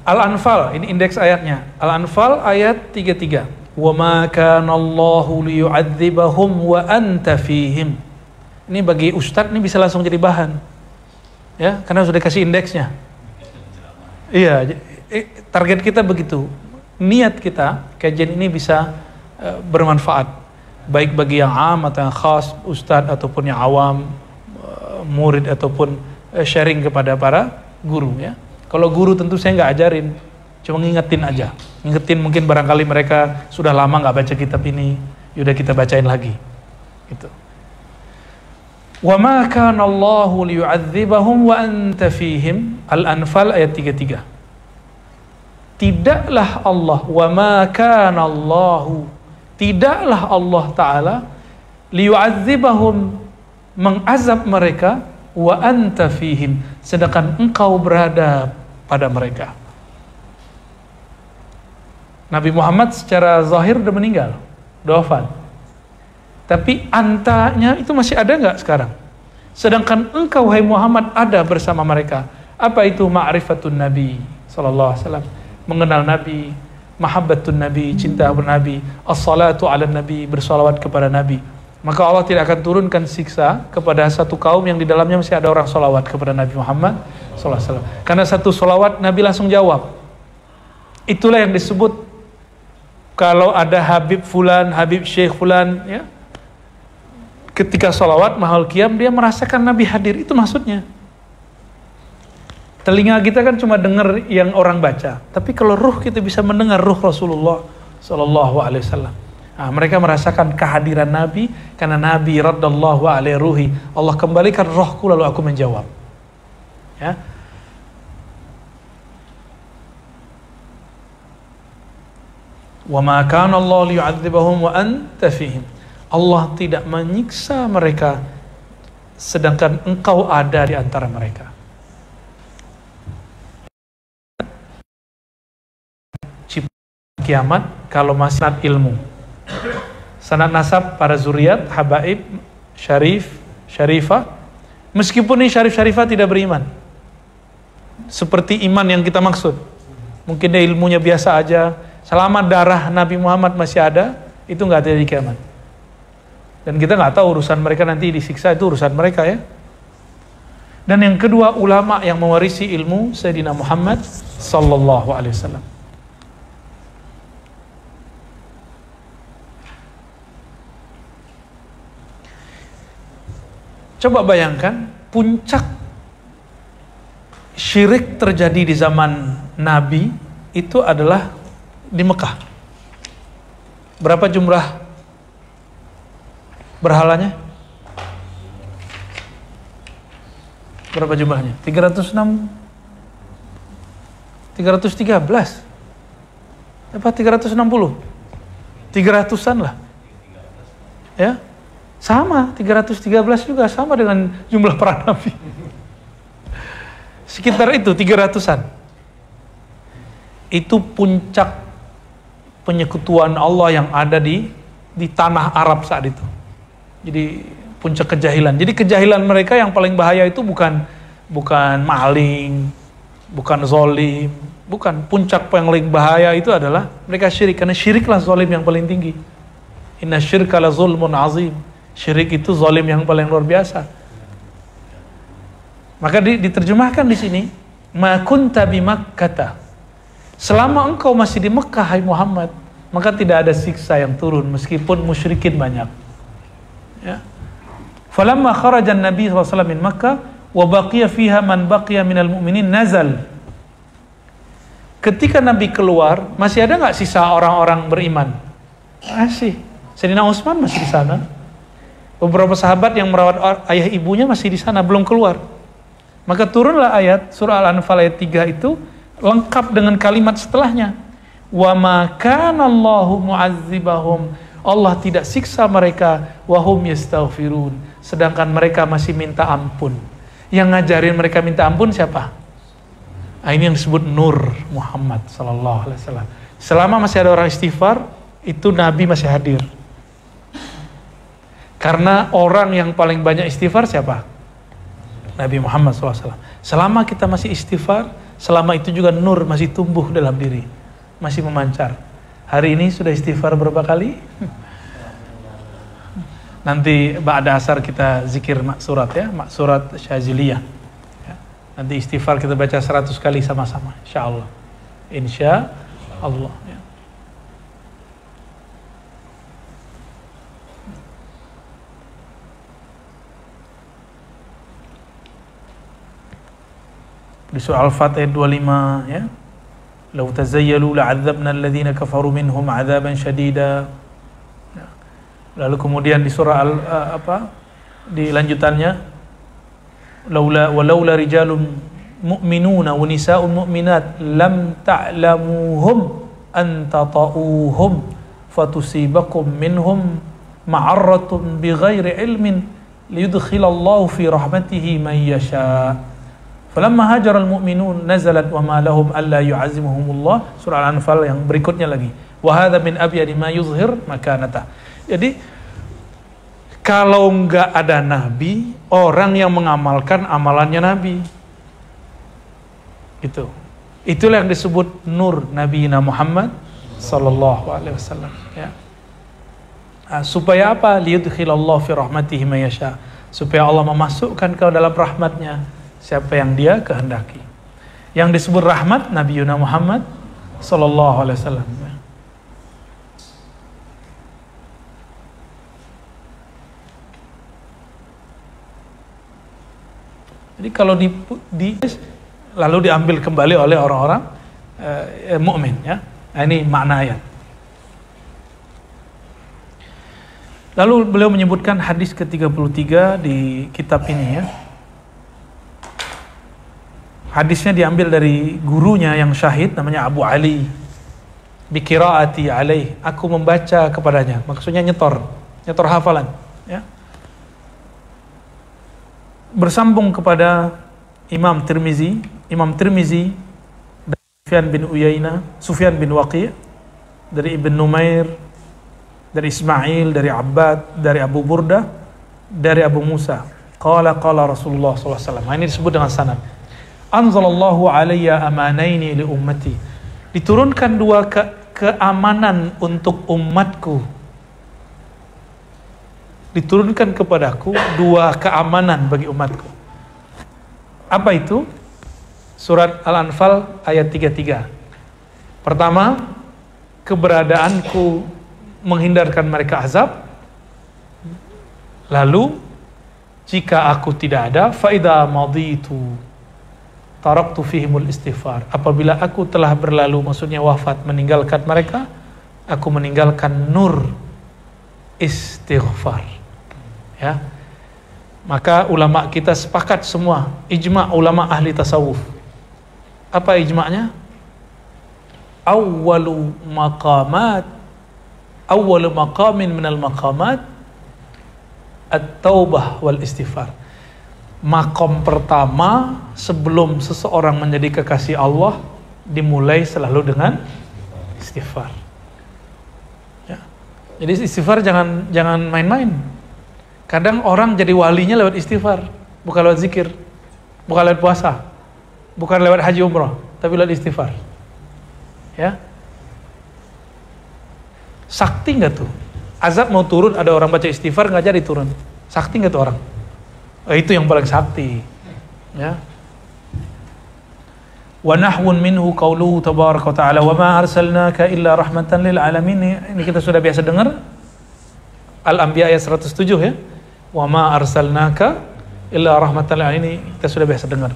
Al-Anfal, ini indeks ayatnya. Al-Anfal ayat 33. Wa ma kana Allahu liyu'adzibahum wa anta fihim. Ini bagi ustadz ini bisa langsung jadi bahan. Ya, karena sudah kasih indeksnya. Iya, target kita begitu. Niat kita kajian ini bisa bermanfaat, baik bagi yang am atau yang khas, ustadz ataupun yang awam, murid ataupun sharing kepada para guru ya. Kalau guru tentu saya nggak ajarin, cuma ngingetin aja. Ngingetin mungkin barangkali mereka sudah lama nggak baca kitab ini, yaudah kita bacain lagi. Gitu. Wa ma kana Allahu liyu'adzibahum wa anta fihim. Al-Anfal ayat 33. Tidaklah Allah, wa ma kana Allahu, tidaklah Allah Ta'ala liyu'adzibahum, mengazab mereka, wa anta fihim, sedangkan engkau berada pada mereka. Nabi Muhammad secara zahir udah meninggal, udah wafat. Tapi antanya itu masih ada nggak sekarang? Sedangkan engkau, wahai Muhammad, ada bersama mereka. Apa itu ma'rifatun Nabi sallallahu alaihi wasallam? Mengenal Nabi, mahabbatun Nabi, cinta kepada Nabi, as-salatu ala Nabi, bersalawat kepada Nabi. Maka Allah tidak akan turunkan siksa kepada satu kaum yang di dalamnya masih ada orang salawat kepada Nabi Muhammad sallallahu alaihi wasallam. Karena satu salawat Nabi langsung jawab. Itulah yang disebut kalau ada Habib Fulan, Habib Syekh Fulan, ya, ketika salawat mahal qiyam dia merasakan Nabi hadir, itu maksudnya. Telinga kita kan cuma dengar yang orang baca, tapi kalau ruh kita bisa mendengar ruh Rasulullah sallallahu alaihi wasallam. Nah, mereka merasakan kehadiran Nabi karena Nabi radallahu alaihi ruhi. Allah kembalikan rohku lalu aku menjawab. Ya. Wa ma kana Allah liyu'adzibahum wa anta fihim. Allah tidak menyiksa mereka sedangkan engkau ada di antara mereka. Kiamat kalau masih sanad ilmu, sanad nasab para zuriat, habaib, syarif, syarifah, meskipun ini syarif syarifah tidak beriman seperti iman yang kita maksud, mungkin dia ilmunya biasa aja, selama darah Nabi Muhammad masih ada, itu nggak terjadi kiamat. Dan kita nggak tahu urusan mereka nanti disiksa, itu urusan mereka ya. Dan yang kedua, ulama yang mewarisi ilmu Sayyidina Muhammad sallallahu alaihi wasallam. Coba bayangkan, puncak syirik terjadi di zaman Nabi itu adalah di Mekah. Berapa jumlah berhalanya? Berapa jumlahnya? 306, 313 apa 360? 300-an lah. Ya. Sama, 313 juga sama dengan jumlah para nabi. Sekitar itu 300-an. Itu puncak penyekutuan Allah yang ada di tanah Arab saat itu. Jadi puncak kejahilan. Jadi kejahilan mereka yang paling bahaya itu bukan maling, bukan zolim, bukan. Puncak yang paling bahaya itu adalah mereka syirik, karena syiriklah zolim yang paling tinggi. Inna syirka la zulmun azim. Syirik itu zalim yang paling luar biasa. Maka diterjemahkan di sini, ma kunta bi Makkah. Selama engkau masih di Mekah, hai Muhammad, maka tidak ada siksa yang turun meskipun musyrikin banyak. Ya. Falamma kharaja an-nabi sallallahu alaihi wasallam min Makkah wa baqiya fiha man baqiya minal mu'minin nazal. Ketika Nabi keluar, masih ada nggak sisa orang-orang beriman? Masih. Sayyidina Utsman masih di sana. Beberapa sahabat yang merawat ayah ibunya masih di sana, belum keluar. Maka turunlah ayat surah Al-Anfal ayat 3 itu lengkap dengan kalimat setelahnya. Wa ma kana Allahu mu'adzibahum. Allah tidak siksa mereka wa hum yastaghfirun, sedangkan mereka masih minta ampun. Yang ngajarin mereka minta ampun siapa? Nah, ini yang disebut Nur Muhammad sallallahu alaihi wasallam. Selama masih ada orang istighfar, itu Nabi masih hadir. Karena orang yang paling banyak istighfar siapa? Nabi Muhammad SAW. Selama kita masih istighfar, selama itu juga nur masih tumbuh dalam diri, masih memancar. Hari ini sudah istighfar berapa kali? Nanti ba'da asar kita zikir maksurat ya, maksurat Syaziliyah. Ya. Nanti istighfar kita baca 100 kali sama-sama, insyaallah. Insyaallah. Ya. Di surah Al-Fatih ayat 25 ya. Lau tazayyalu la'adzabna alladhina kafaru minhum 'adzaban syadida. Ya. Lalu kemudian di surah di lanjutannya laula rijalun mu'minuna wa nisa'un mu'minat lam ta'lamuhum an tata'uhum fatusibakum minhum ma'arratun bighairi ilmin liyudkhilallahu fi rahmatihi man yasha'. Falamma hajaral mu'minun nazalat wa ma lahum alla yu'azimuhumullah, surah Al-Anfal yang berikutnya lagi. Wa hadza min abyadi ma yuzhir makanatah. Jadi kalau enggak ada nabi, orang yang mengamalkan amalannya nabi. Gitu. Itulah yang disebut nur Nabi Muhammad sallallahu alaihi wasallam, ya. Supaya apa? Liyudkhilallahu fi rahmatihi may yasha. Supaya Allah memasukkan kau dalam rahmatnya siapa yang dia kehendaki. Yang disebut rahmat Nabi Muhammad sallallahu alaihi wasallam. Jadi kalau lalu diambil kembali oleh orang-orang mukmin, ya. Nah, ini makna ayat. Lalu beliau menyebutkan hadis ke-33 di kitab ini, ya. Hadisnya diambil dari gurunya yang syahid namanya Abu Ali. Bi qiraati alaih, aku membaca kepadanya. Maksudnya nyetor hafalan, ya. Bersambung kepada Imam Tirmizi dari Sufyan bin Uyainah, Sufyan bin Waqi', dari Ibn Numair, dari Ismail, dari Abbad, dari Abu Burdah, dari Abu Musa. Qala Rasulullah sallallahu alaihi wasallam. Ini disebut dengan sanad. Anzalallahu alayya amanaini li ummati. Diturunkan dua keamanan untuk umatku. Diturunkan kepadaku dua keamanan bagi umatku. Apa itu? Surat Al-Anfal ayat 33. Pertama, keberadaanku menghindarkan mereka azab. Lalu, jika aku tidak ada, fa idza maditu taraktu fihimul istighfar. Apabila aku telah berlalu, maksudnya wafat, meninggalkan mereka, aku meninggalkan nur istighfar. Ya. Maka ulama kita sepakat semua, ijma' ulama ahli tasawuf. Apa ijma'nya? Awwalu maqamin minal maqamat at-taubah wal istighfar. Makom pertama sebelum seseorang menjadi kekasih Allah dimulai selalu dengan istighfar. Ya. Jadi istighfar jangan main-main. Kadang orang jadi walinya lewat istighfar, bukan lewat zikir, bukan lewat puasa, bukan lewat haji umrah, tapi lewat istighfar. Ya. Sakti nggak tuh? Azab mau turun, ada orang baca istighfar nggak jadi turun. Sakti nggak tuh orang? Itu yang paling sakti. Ya. Wa nahwun minhu qauluhu tabaraka wa ta'ala wa ma arsalnaka illa rahmatan lil alamin. Ini kita sudah biasa dengar. Al-Anbiya ayat 107, ya. Wa ma arsalnaka illa rahmatan lil alamin. Ini kita sudah biasa dengar.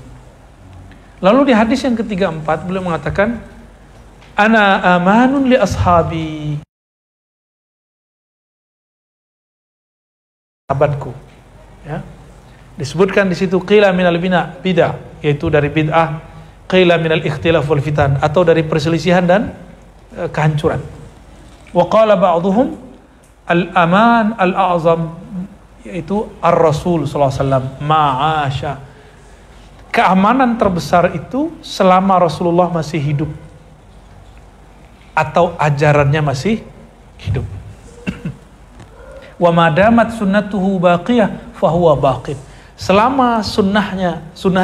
Lalu di hadis yang ke-34 beliau mengatakan, ana amanun li ashabi. Sahabatku. Ya. Disebutkan di situ qila minal bid'ah, yaitu dari bid'ah, qila minal ikhtilaf wal fitan, atau dari perselisihan dan kehancuran. Wa qala ba'dhum al-aman al-a'zam, yaitu ar-rasul sallallahu alaihi wasallam ma'asha. Keamanan terbesar itu selama Rasulullah masih hidup atau ajarannya masih hidup. Wa madamat sunnatuhu baqiyah fahuwa baqin. Selama sunnah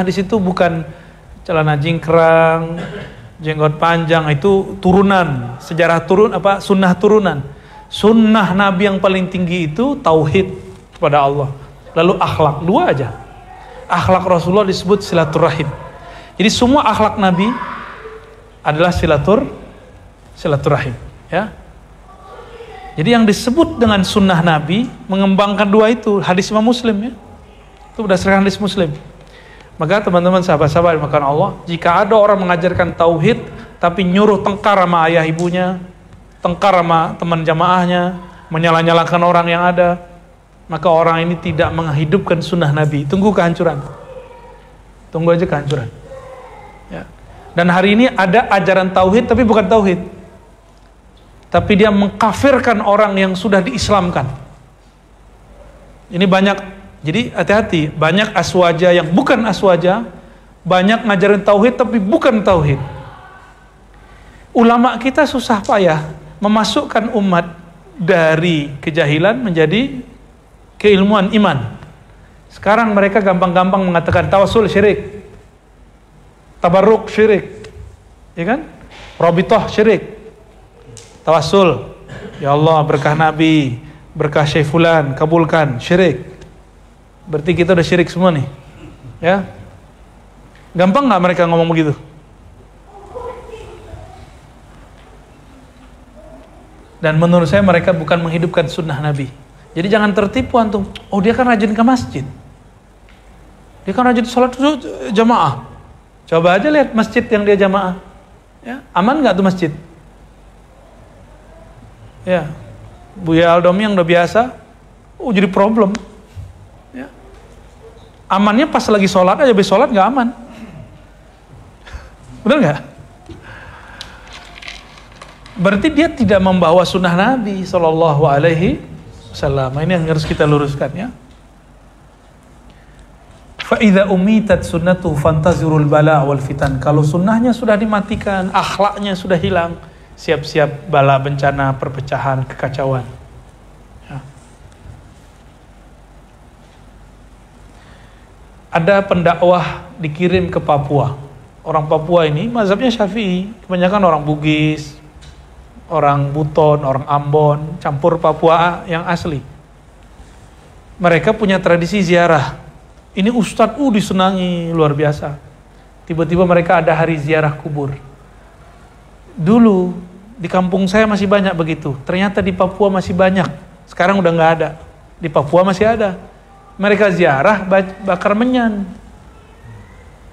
di situ bukan celana jingkrang, jenggot panjang, itu turunan, sejarah sunnah turunan. Sunnah Nabi yang paling tinggi itu tauhid kepada Allah. Lalu akhlak, dua aja. Akhlak Rasulullah disebut silaturahim. Jadi semua akhlak Nabi adalah silaturahim, ya. Jadi yang disebut dengan sunnah Nabi mengembangkan dua itu, hadis Imam Muslim, ya. Itu berdasarkan hadis Muslim. Maka teman-teman sahabat-sahabat dimakan Allah, jika ada orang mengajarkan tauhid tapi nyuruh tengkar sama ayah ibunya, tengkar sama teman jamaahnya, menyala-nyalakan orang yang ada, maka orang ini tidak menghidupkan sunnah Nabi. Tunggu kehancuran. Tunggu aja kehancuran. Ya. Dan hari ini ada ajaran tauhid tapi bukan tauhid. Tapi dia mengkafirkan orang yang sudah diislamkan. Ini banyak. Jadi hati-hati, banyak aswaja yang bukan aswaja banyak ngajarin tauhid tapi bukan tauhid. Ulama kita susah payah memasukkan umat dari kejahilan menjadi keilmuan iman. Sekarang mereka gampang-gampang mengatakan tawassul syirik, tabarruk syirik, ya kan? Rabithah syirik, tawassul, ya Allah berkah Nabi, berkah Syekh Fulan, kabulkan, syirik. Berarti kita udah syirik semua nih, ya? Gampang nggak mereka ngomong begitu? Dan menurut saya mereka bukan menghidupkan sunnah Nabi. Jadi jangan tertipu antum. Oh dia kan rajin ke masjid, dia kan rajin sholat jamaah. Coba aja lihat masjid yang dia jamaah, ya, aman nggak tuh masjid? Ya, Buya Aldomi yang udah biasa, jadi problem. Ya. Amannya pas lagi sholat aja, habis sholat nggak aman. Benar nggak? Berarti dia tidak membawa sunnah Nabi Sallallahu Alaihi Wasallam. Ini yang harus kita luruskan, ya. Fa'idha umitat sunnatu fantazirul bala wal fitan. Kalau sunnahnya sudah dimatikan, akhlaknya sudah hilang, siap-siap bala, bencana, perpecahan, kekacauan. Ya. Ada pendakwah dikirim ke Papua. Orang Papua ini mazhabnya Syafi'i, kebanyakan orang Bugis, orang Buton, orang Ambon, campur Papua yang asli. Mereka punya tradisi ziarah. Ini ustadz disenangi luar biasa. Tiba-tiba mereka ada hari ziarah kubur. Dulu di kampung saya masih banyak begitu. Ternyata di Papua masih banyak. Sekarang udah nggak ada. Di Papua masih ada. Mereka ziarah bakar menyan.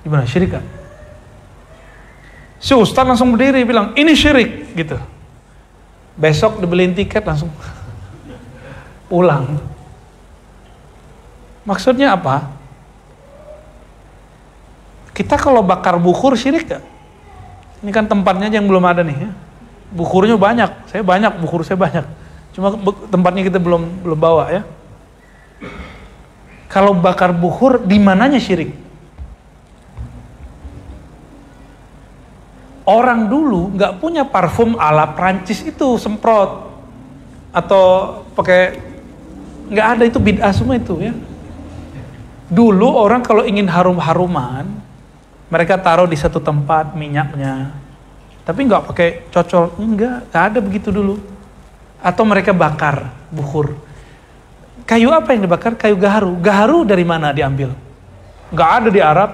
Gimana, syirik kan? Si ustadz langsung berdiri bilang ini syirik gitu. Besok dibeliin tiket langsung pulang. Maksudnya apa? Kita kalau bakar bukur syirik gak? Ini kan tempatnya aja yang belum ada nih, ya. Bukurnya banyak, bukur saya banyak. Cuma tempatnya kita belum bawa, ya. Kalau bakar bukur, di mananya syirik? Orang dulu nggak punya parfum ala Prancis itu semprot atau pakai, nggak ada, itu bid'ah semua itu, ya. Dulu orang kalau ingin harum-haruman, mereka taruh di satu tempat minyaknya, tapi nggak pakai cocol, nggak ada begitu dulu. Atau mereka bakar bukur. Kayu apa yang dibakar? Kayu gaharu. Gaharu dari mana diambil? Nggak ada di Arab.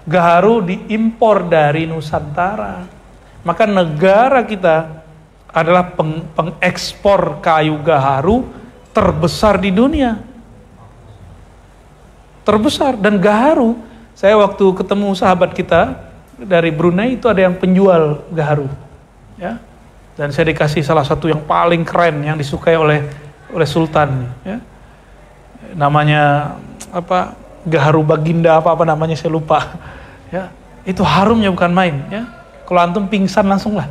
Gaharu diimpor dari Nusantara. Maka negara kita adalah pengekspor kayu gaharu terbesar di dunia. Terbesar. Dan gaharu, saya waktu ketemu sahabat kita dari Brunei itu ada yang penjual gaharu, ya. Dan saya dikasih salah satu yang paling keren yang disukai oleh Sultan, ya. Namanya apa? Gaharu Baginda apa namanya saya lupa. Ya, itu harumnya bukan main, ya. Kalau antum pingsan langsung lah.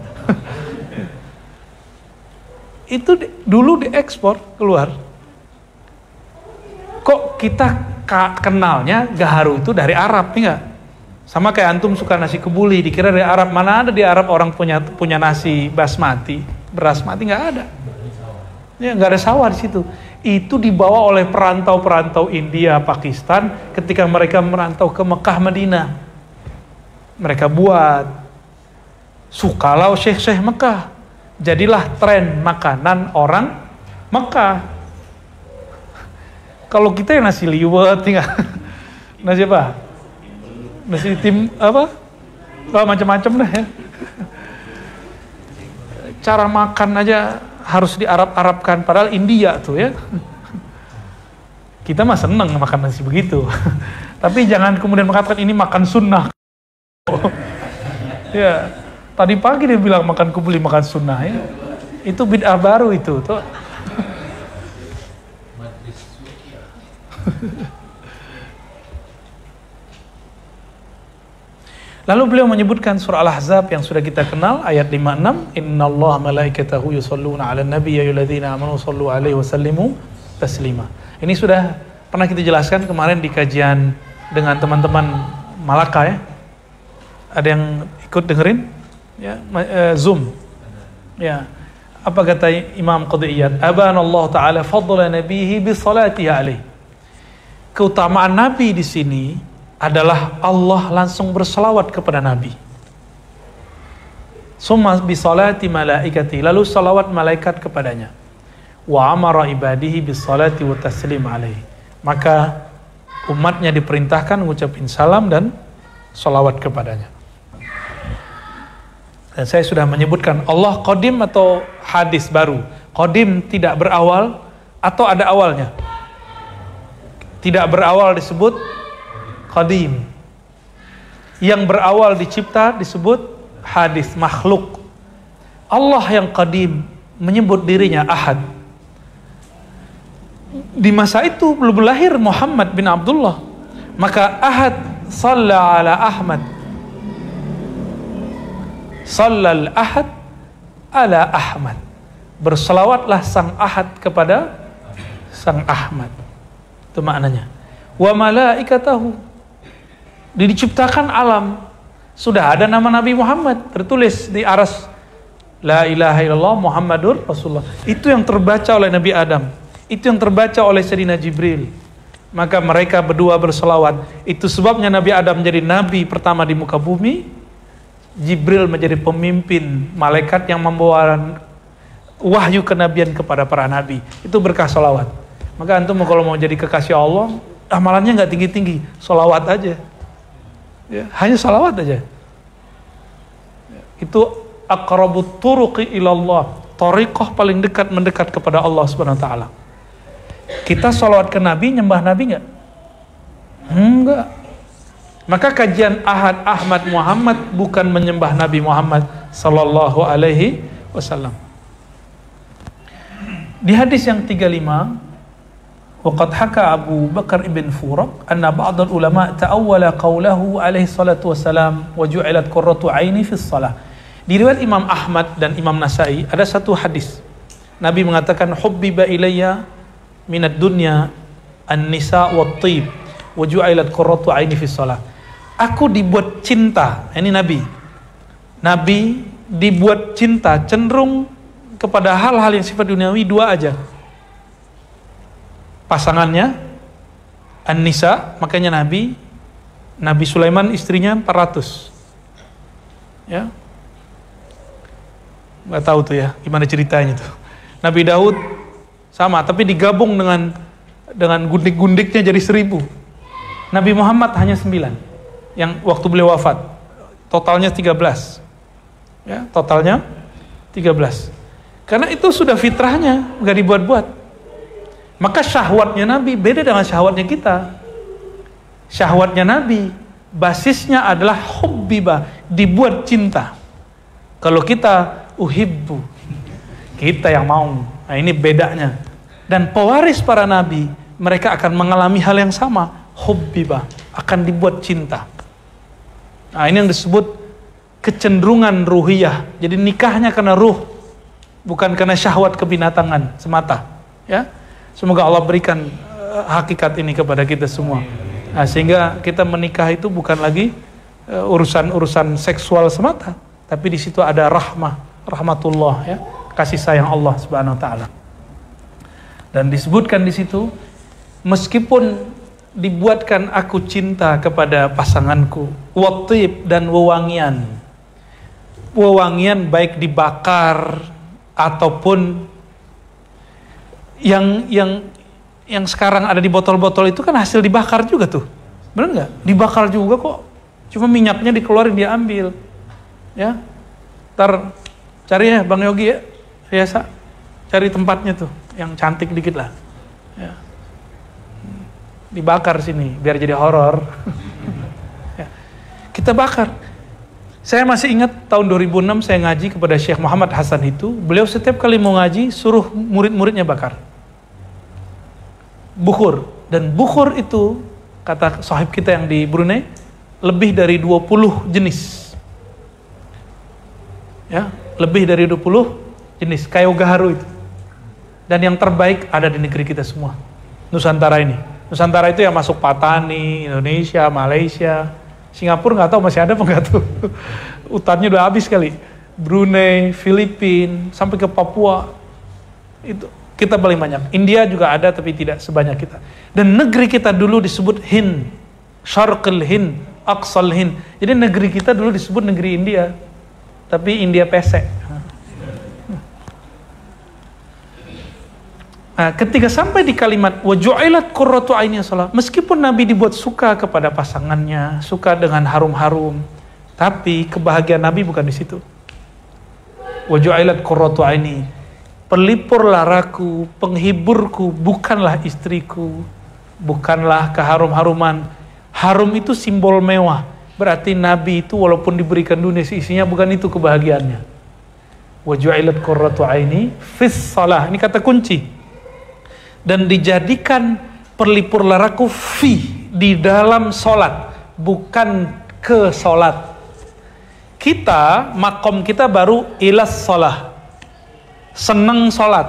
Itu dulu diekspor keluar. Kok kita kenalnya gaharu itu dari Arab, enggak? Sama kayak antum suka nasi kebuli, dikira dari Arab. Mana ada di Arab orang punya nasi basmati, beras mati, nggak ada. Ya, nggak ada sawah di situ. Itu dibawa oleh perantau-perantau India, Pakistan ketika mereka merantau ke Mekah, Madinah. Mereka buat sukalau syekh-syekh Mekah. Jadilah tren makanan orang Mekah. Kalau kita yang nasi liwet, tinggal nasi apa? Nasi tim apa? Oh, macam-macam dah, ya. Cara makan aja harus diarab-arabkan, padahal India tuh, ya. Kita mah seneng makan nasi begitu. Tapi jangan kemudian mengatakan ini makan sunnah. Ya, tadi pagi dia bilang makan kebuli makan sunnah, ya. Itu bid'ah baru itu, tuh. Lalu beliau menyebutkan surah Al-Ahzab yang sudah kita kenal, ayat 56, innallaha malaikatahu yusholluna 'alan nabiy ya ayyuhalladzina amanu shollu 'alaihi wa sallimu taslima. Ini sudah pernah kita jelaskan kemarin di kajian dengan teman-teman Malaka ya. Ada yang ikut dengerin? Ya, Zoom. Ya. Apa kata Imam Qadhi Iyad? Abana Allah Ta'ala fadla nabihi bi salatihi alaih. Keutamaan Nabi di sini adalah Allah langsung berselawat kepada Nabi. Summa bi salati malaikati, lalu salawat malaikat kepadanya. Wa amara ibadihi bis salati wa taslim alaihi. Maka umatnya diperintahkan mengucapkan salam dan salawat kepadanya. Dan saya sudah menyebutkan Allah qadim atau hadis baru. Qadim tidak berawal atau ada awalnya. Tidak berawal disebut qadim. Yang berawal dicipta disebut hadis, makhluk. Allah yang qadim menyebut dirinya ahad. Di masa itu belum lahir Muhammad bin Abdullah. Maka ahad salla ala Ahmad. Sallal ahad ala Ahmad. Berselawatlah sang ahad kepada sang Ahmad. Itu maknanya. Wa malaikatahu. Diciptakan alam. Sudah ada nama Nabi Muhammad tertulis di aras. La ilaha illallah Muhammadur Rasulullah. Itu yang terbaca oleh Nabi Adam. Itu yang terbaca oleh Sayyidina Jibril. Maka mereka berdua berselawat. Itu sebabnya Nabi Adam menjadi nabi pertama di muka bumi. Jibril menjadi pemimpin malaikat yang membawa wahyu kenabian kepada para nabi. Itu berkah selawat. Maka antum kalau mau jadi kekasih Allah, amalannya nggak tinggi-tinggi, selawat aja. Ya, hanya selawat aja. Itu aqrabut turuqi ilallah. Thariqah paling dekat mendekat kepada Allah Subhanahu wa taala. Kita selawat ke Nabi, nyembah Nabi nggak? Enggak. Maka kajian Ahad Ahmad Muhammad bukan menyembah Nabi Muhammad sallallahu alaihi wasallam. Di hadis yang 35, waqad haka Abu Bakar ibn Furaq anna ba'd ulama ta'awwala qawlahu alaihi salatu wasalam wa ju'ilat qurratu aini fi shalah. Di riwayat Imam Ahmad dan Imam Nasai ada satu hadis. Nabi mengatakan hubbiba ilayya minad dunya an-nisa wat-thib wa ju'ilat qurratu aini fi shalah. Aku dibuat cinta, ini Nabi. Nabi dibuat cinta cenderung kepada hal-hal yang sifat duniawi dua aja. Pasangannya An-Nisa, makanya Nabi Sulaiman istrinya 400. Ya. Nggak tahu tuh ya, gimana ceritanya tuh. Nabi Daud sama, tapi digabung dengan gundik-gundiknya jadi 1000. Nabi Muhammad hanya 9. Yang waktu beliau wafat totalnya 13 ya, totalnya 13 karena itu sudah fitrahnya, gak dibuat-buat. Maka syahwatnya Nabi beda dengan syahwatnya kita. Syahwatnya Nabi basisnya adalah hubbiba, dibuat cinta. Kalau kita uhibbu, kita yang mau. Nah ini bedanya. Dan pewaris para Nabi, mereka akan mengalami hal yang sama, hubbiba, akan dibuat cinta. Nah ini yang disebut kecenderungan ruhiyah. Jadi nikahnya karena ruh, bukan karena syahwat kebinatangan semata. Ya, semoga Allah berikan hakikat ini kepada kita semua. Nah, sehingga kita menikah itu bukan lagi urusan seksual semata, tapi di situ ada rahmatullah, ya, kasih sayang Allah Subhanahu Wa Taala. Dan disebutkan di situ, meskipun dibuatkan aku cinta kepada pasanganku, wattib dan wewangian. Wewangian baik dibakar ataupun yang sekarang ada di botol-botol itu kan hasil dibakar juga tuh. Benar nggak? Dibakar juga kok. Cuma minyaknya dikeluarin, dia ambil. Ya. Ntar cari ya Bang Yogi ya. Biasa cari tempatnya tuh yang cantik dikit lah. Ya. Dibakar sini biar jadi horor. Ya. Kita bakar. Saya masih ingat tahun 2006 saya ngaji kepada Syekh Muhammad Hasan itu, beliau setiap kali mau ngaji suruh murid-muridnya bakar. Bukhur. Dan bukhur itu kata sahib kita yang di Brunei lebih dari 20 jenis. Ya, lebih dari 20 jenis kayu gaharu itu. Dan yang terbaik ada di negeri kita semua. Nusantara ini. Nusantara itu yang masuk Patani, Indonesia, Malaysia, Singapura nggak tahu masih ada apa nggak tuh. Hutannya udah habis kali. Brunei, Filipina, sampai ke Papua. Itu kita paling banyak. India juga ada tapi tidak sebanyak kita. Dan negeri kita dulu disebut Hind. Syarqil Hind, Aqsal Hind. Jadi negeri kita dulu disebut negeri India. Tapi India pesek. Nah, ketika sampai di kalimat waju'ilat qurratu aini shalah, meskipun Nabi dibuat suka kepada pasangannya, suka dengan harum-harum, tapi kebahagiaan Nabi bukan di situ. Waju'ilat qurratu aini, pelipur laraku, penghiburku bukanlah istriku, bukanlah keharum-haruman. Harum itu simbol mewah. Berarti Nabi itu walaupun diberikan dunia seisinya, bukan itu kebahagiaannya. Waju'ilat qurratu aini fis shalah. Ini kata kunci. Dan dijadikan perlipur laraku di dalam solat, bukan ke solat. Kita, makom kita baru ilas solah, seneng solat.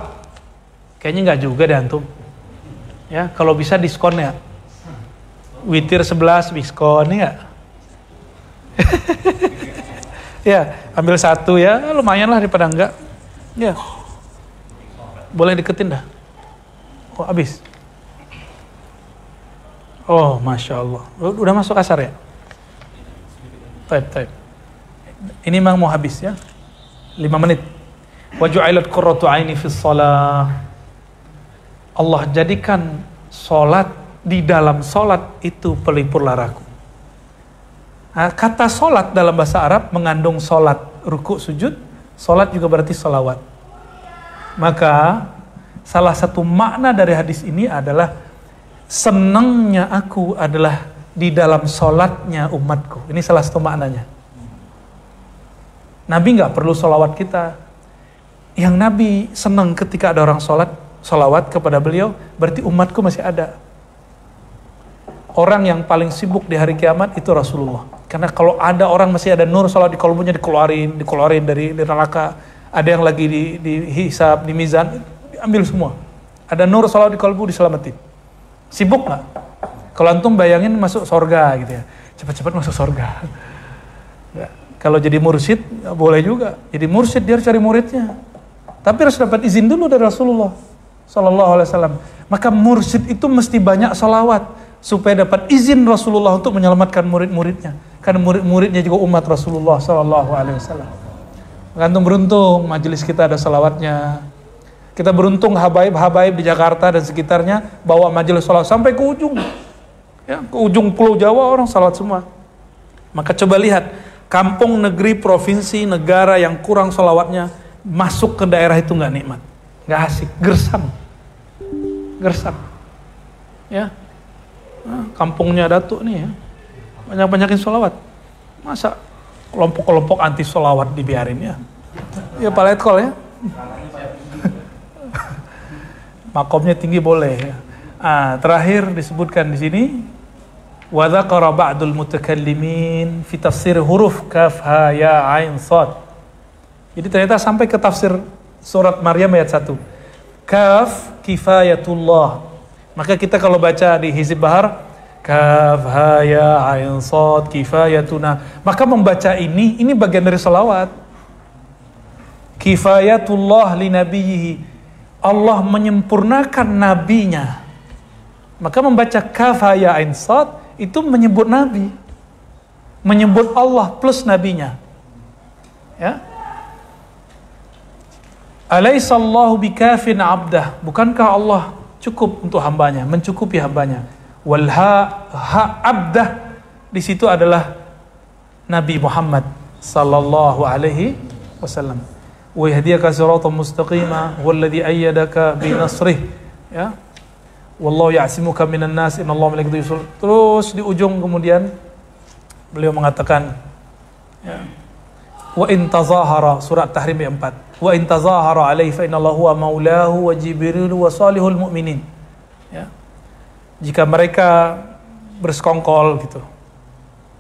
Kayaknya nggak juga deh antum. Ya, kalau bisa diskon ya. Witir 11 diskon ya. Ya, ambil satu ya, lumayan lah daripada enggak. Ya, boleh deketin dah. Oh, habis. Oh, Masya Allah. Udah masuk asar ya? Taib. Ini memang mau habis ya. 5 menit. Waju'ilat qurratu aini fis shalah. Allah jadikan solat, di dalam solat itu pelipur laraku. Nah, kata solat dalam bahasa Arab mengandung solat, ruku, sujud. Solat juga berarti salawat. Maka salah satu makna dari hadis ini adalah senangnya aku adalah di dalam solatnya umatku. Ini salah satu maknanya. Nabi nggak perlu solawat kita. Yang Nabi senang ketika ada orang solawat kepada beliau, berarti umatku masih ada. Orang yang paling sibuk di hari kiamat itu Rasulullah. Karena kalau ada orang masih ada nur solawat di kalbunya, dikeluarin dari neraka. Ada yang lagi dihisab, di mizan, ambil semua. Ada nur salawat di kalbu, diselamatin. Sibuk nggak? Kalau antum bayangin masuk sorga gitu ya, cepat-cepat masuk sorga. Ya. Kalau jadi mursyid boleh juga. Jadi mursyid dia harus cari muridnya, tapi harus dapat izin dulu dari Rasulullah Sallallahu Alaihi Wasallam. Maka mursyid itu mesti banyak salawat supaya dapat izin Rasulullah untuk menyelamatkan murid-muridnya. Karena murid-muridnya juga umat Rasulullah Sallallahu Alaihi Wasallam. Maka antum beruntung majelis kita ada salawatnya. Kita beruntung habaib-habaib di Jakarta dan sekitarnya bawa majelis salawat sampai ke ujung. Ya, ke ujung pulau Jawa orang salawat semua. Maka coba lihat, kampung, negeri, provinsi, negara yang kurang salawatnya, masuk ke daerah itu nggak nikmat, nggak asik, gersang. Ya, nah, kampungnya Datuk nih ya, banyak-banyakin salawat. Masa kelompok-kelompok anti salawat dibiarin ya? Ya Pak Letkol ya. Makomnya tinggi boleh. Terakhir disebutkan di sini, wa dzakara ba'dul mutakallimin fi tafsir huruf kaf ha ya ain shad. Jadi ternyata sampai ke tafsir surat Maryam ayat 1. Kaf kifayatullah. Maka kita kalau baca di Hizib Bahar, kaf ha ya ain shad kifayatuna. Maka membaca ini bagian dari salawat. Kifayatullah li nabiyhi. Allah menyempurnakan nabinya. Maka membaca kaf ha ya ain shad itu menyebut nabi. Menyebut Allah plus nabinya. Ya. Alaihissallahu bikafin abdah. Bukankah Allah cukup untuk hambanya, mencukupi hambanya? Wal ha abdah di situ adalah Nabi Muhammad sallallahu alaihi wasallam. Wa yahdiyaka siratan mustaqima walladzi ayyadaka bi nasrih. Ya. Wallahu ya'simuka minan nas innallaha malaikatahu yusholluna. Terus di ujung kemudian beliau mengatakan, ya, wa in tazahara, surat Tahrim ayat 4. Wa in tazahara alaihi fa innallaha huwa maulahu wa jibril wa salihul mu'minin. Ya. Jika mereka bersekongkol gitu.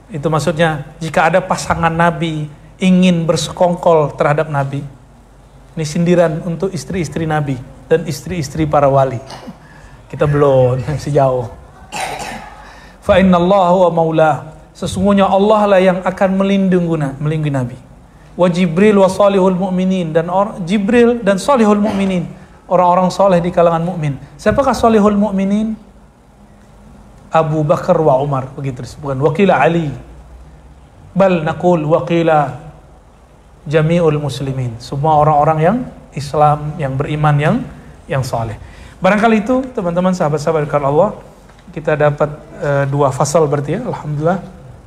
Itu maksudnya jika ada pasangan nabi ingin bersekongkol terhadap nabi. Ini sindiran untuk istri-istri nabi dan istri-istri para wali. Kita belum, masih jauh. Fa innallaha huwa maulah. Sesungguhnya Allah lah yang akan melindungi Nabi. Wa Jibril wa salihul mu'minin, dan Jibril dan salihul mu'minin, orang-orang soleh di kalangan mukmin. Siapakah salihul mu'minin? Abu Bakar wa Umar, begitu disebutkan. Wakila Ali, bal naqul wakila jami'ul muslimin, semua orang-orang yang Islam, yang beriman, yang saleh. Barangkali itu teman-teman sahabat-sahabat karena Allah, kita dapat 2 fasal berarti ya, alhamdulillah.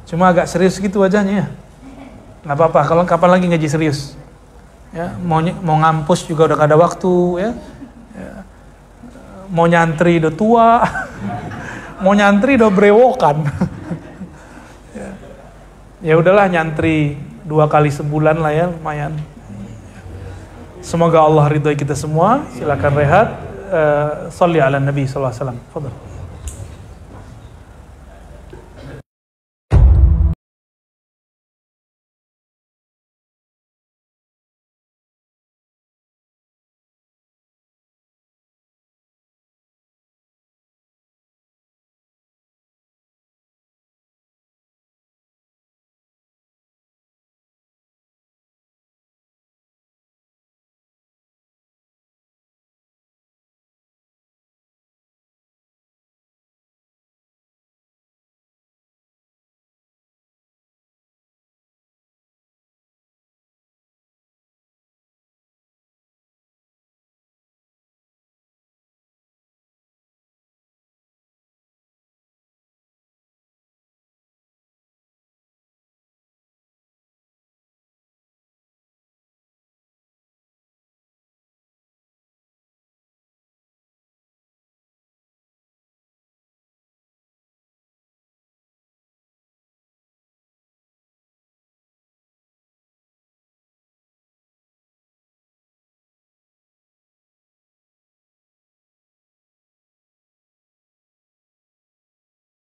Cuma agak serius gitu wajahnya ya. Nggak apa-apa, kalau kapan lagi ngaji serius. Ya, mau ngampus juga udah gak ada waktu ya. Mau nyantri udah tua. Mau nyantri udah brewokan. Ya udahlah, nyantri 2 kali sebulan lah ya, lumayan. Semoga Allah ridhoi kita semua. Silakan rehat. Sholli ala Nabi sallallahu alaihi wasallam. Fadhal.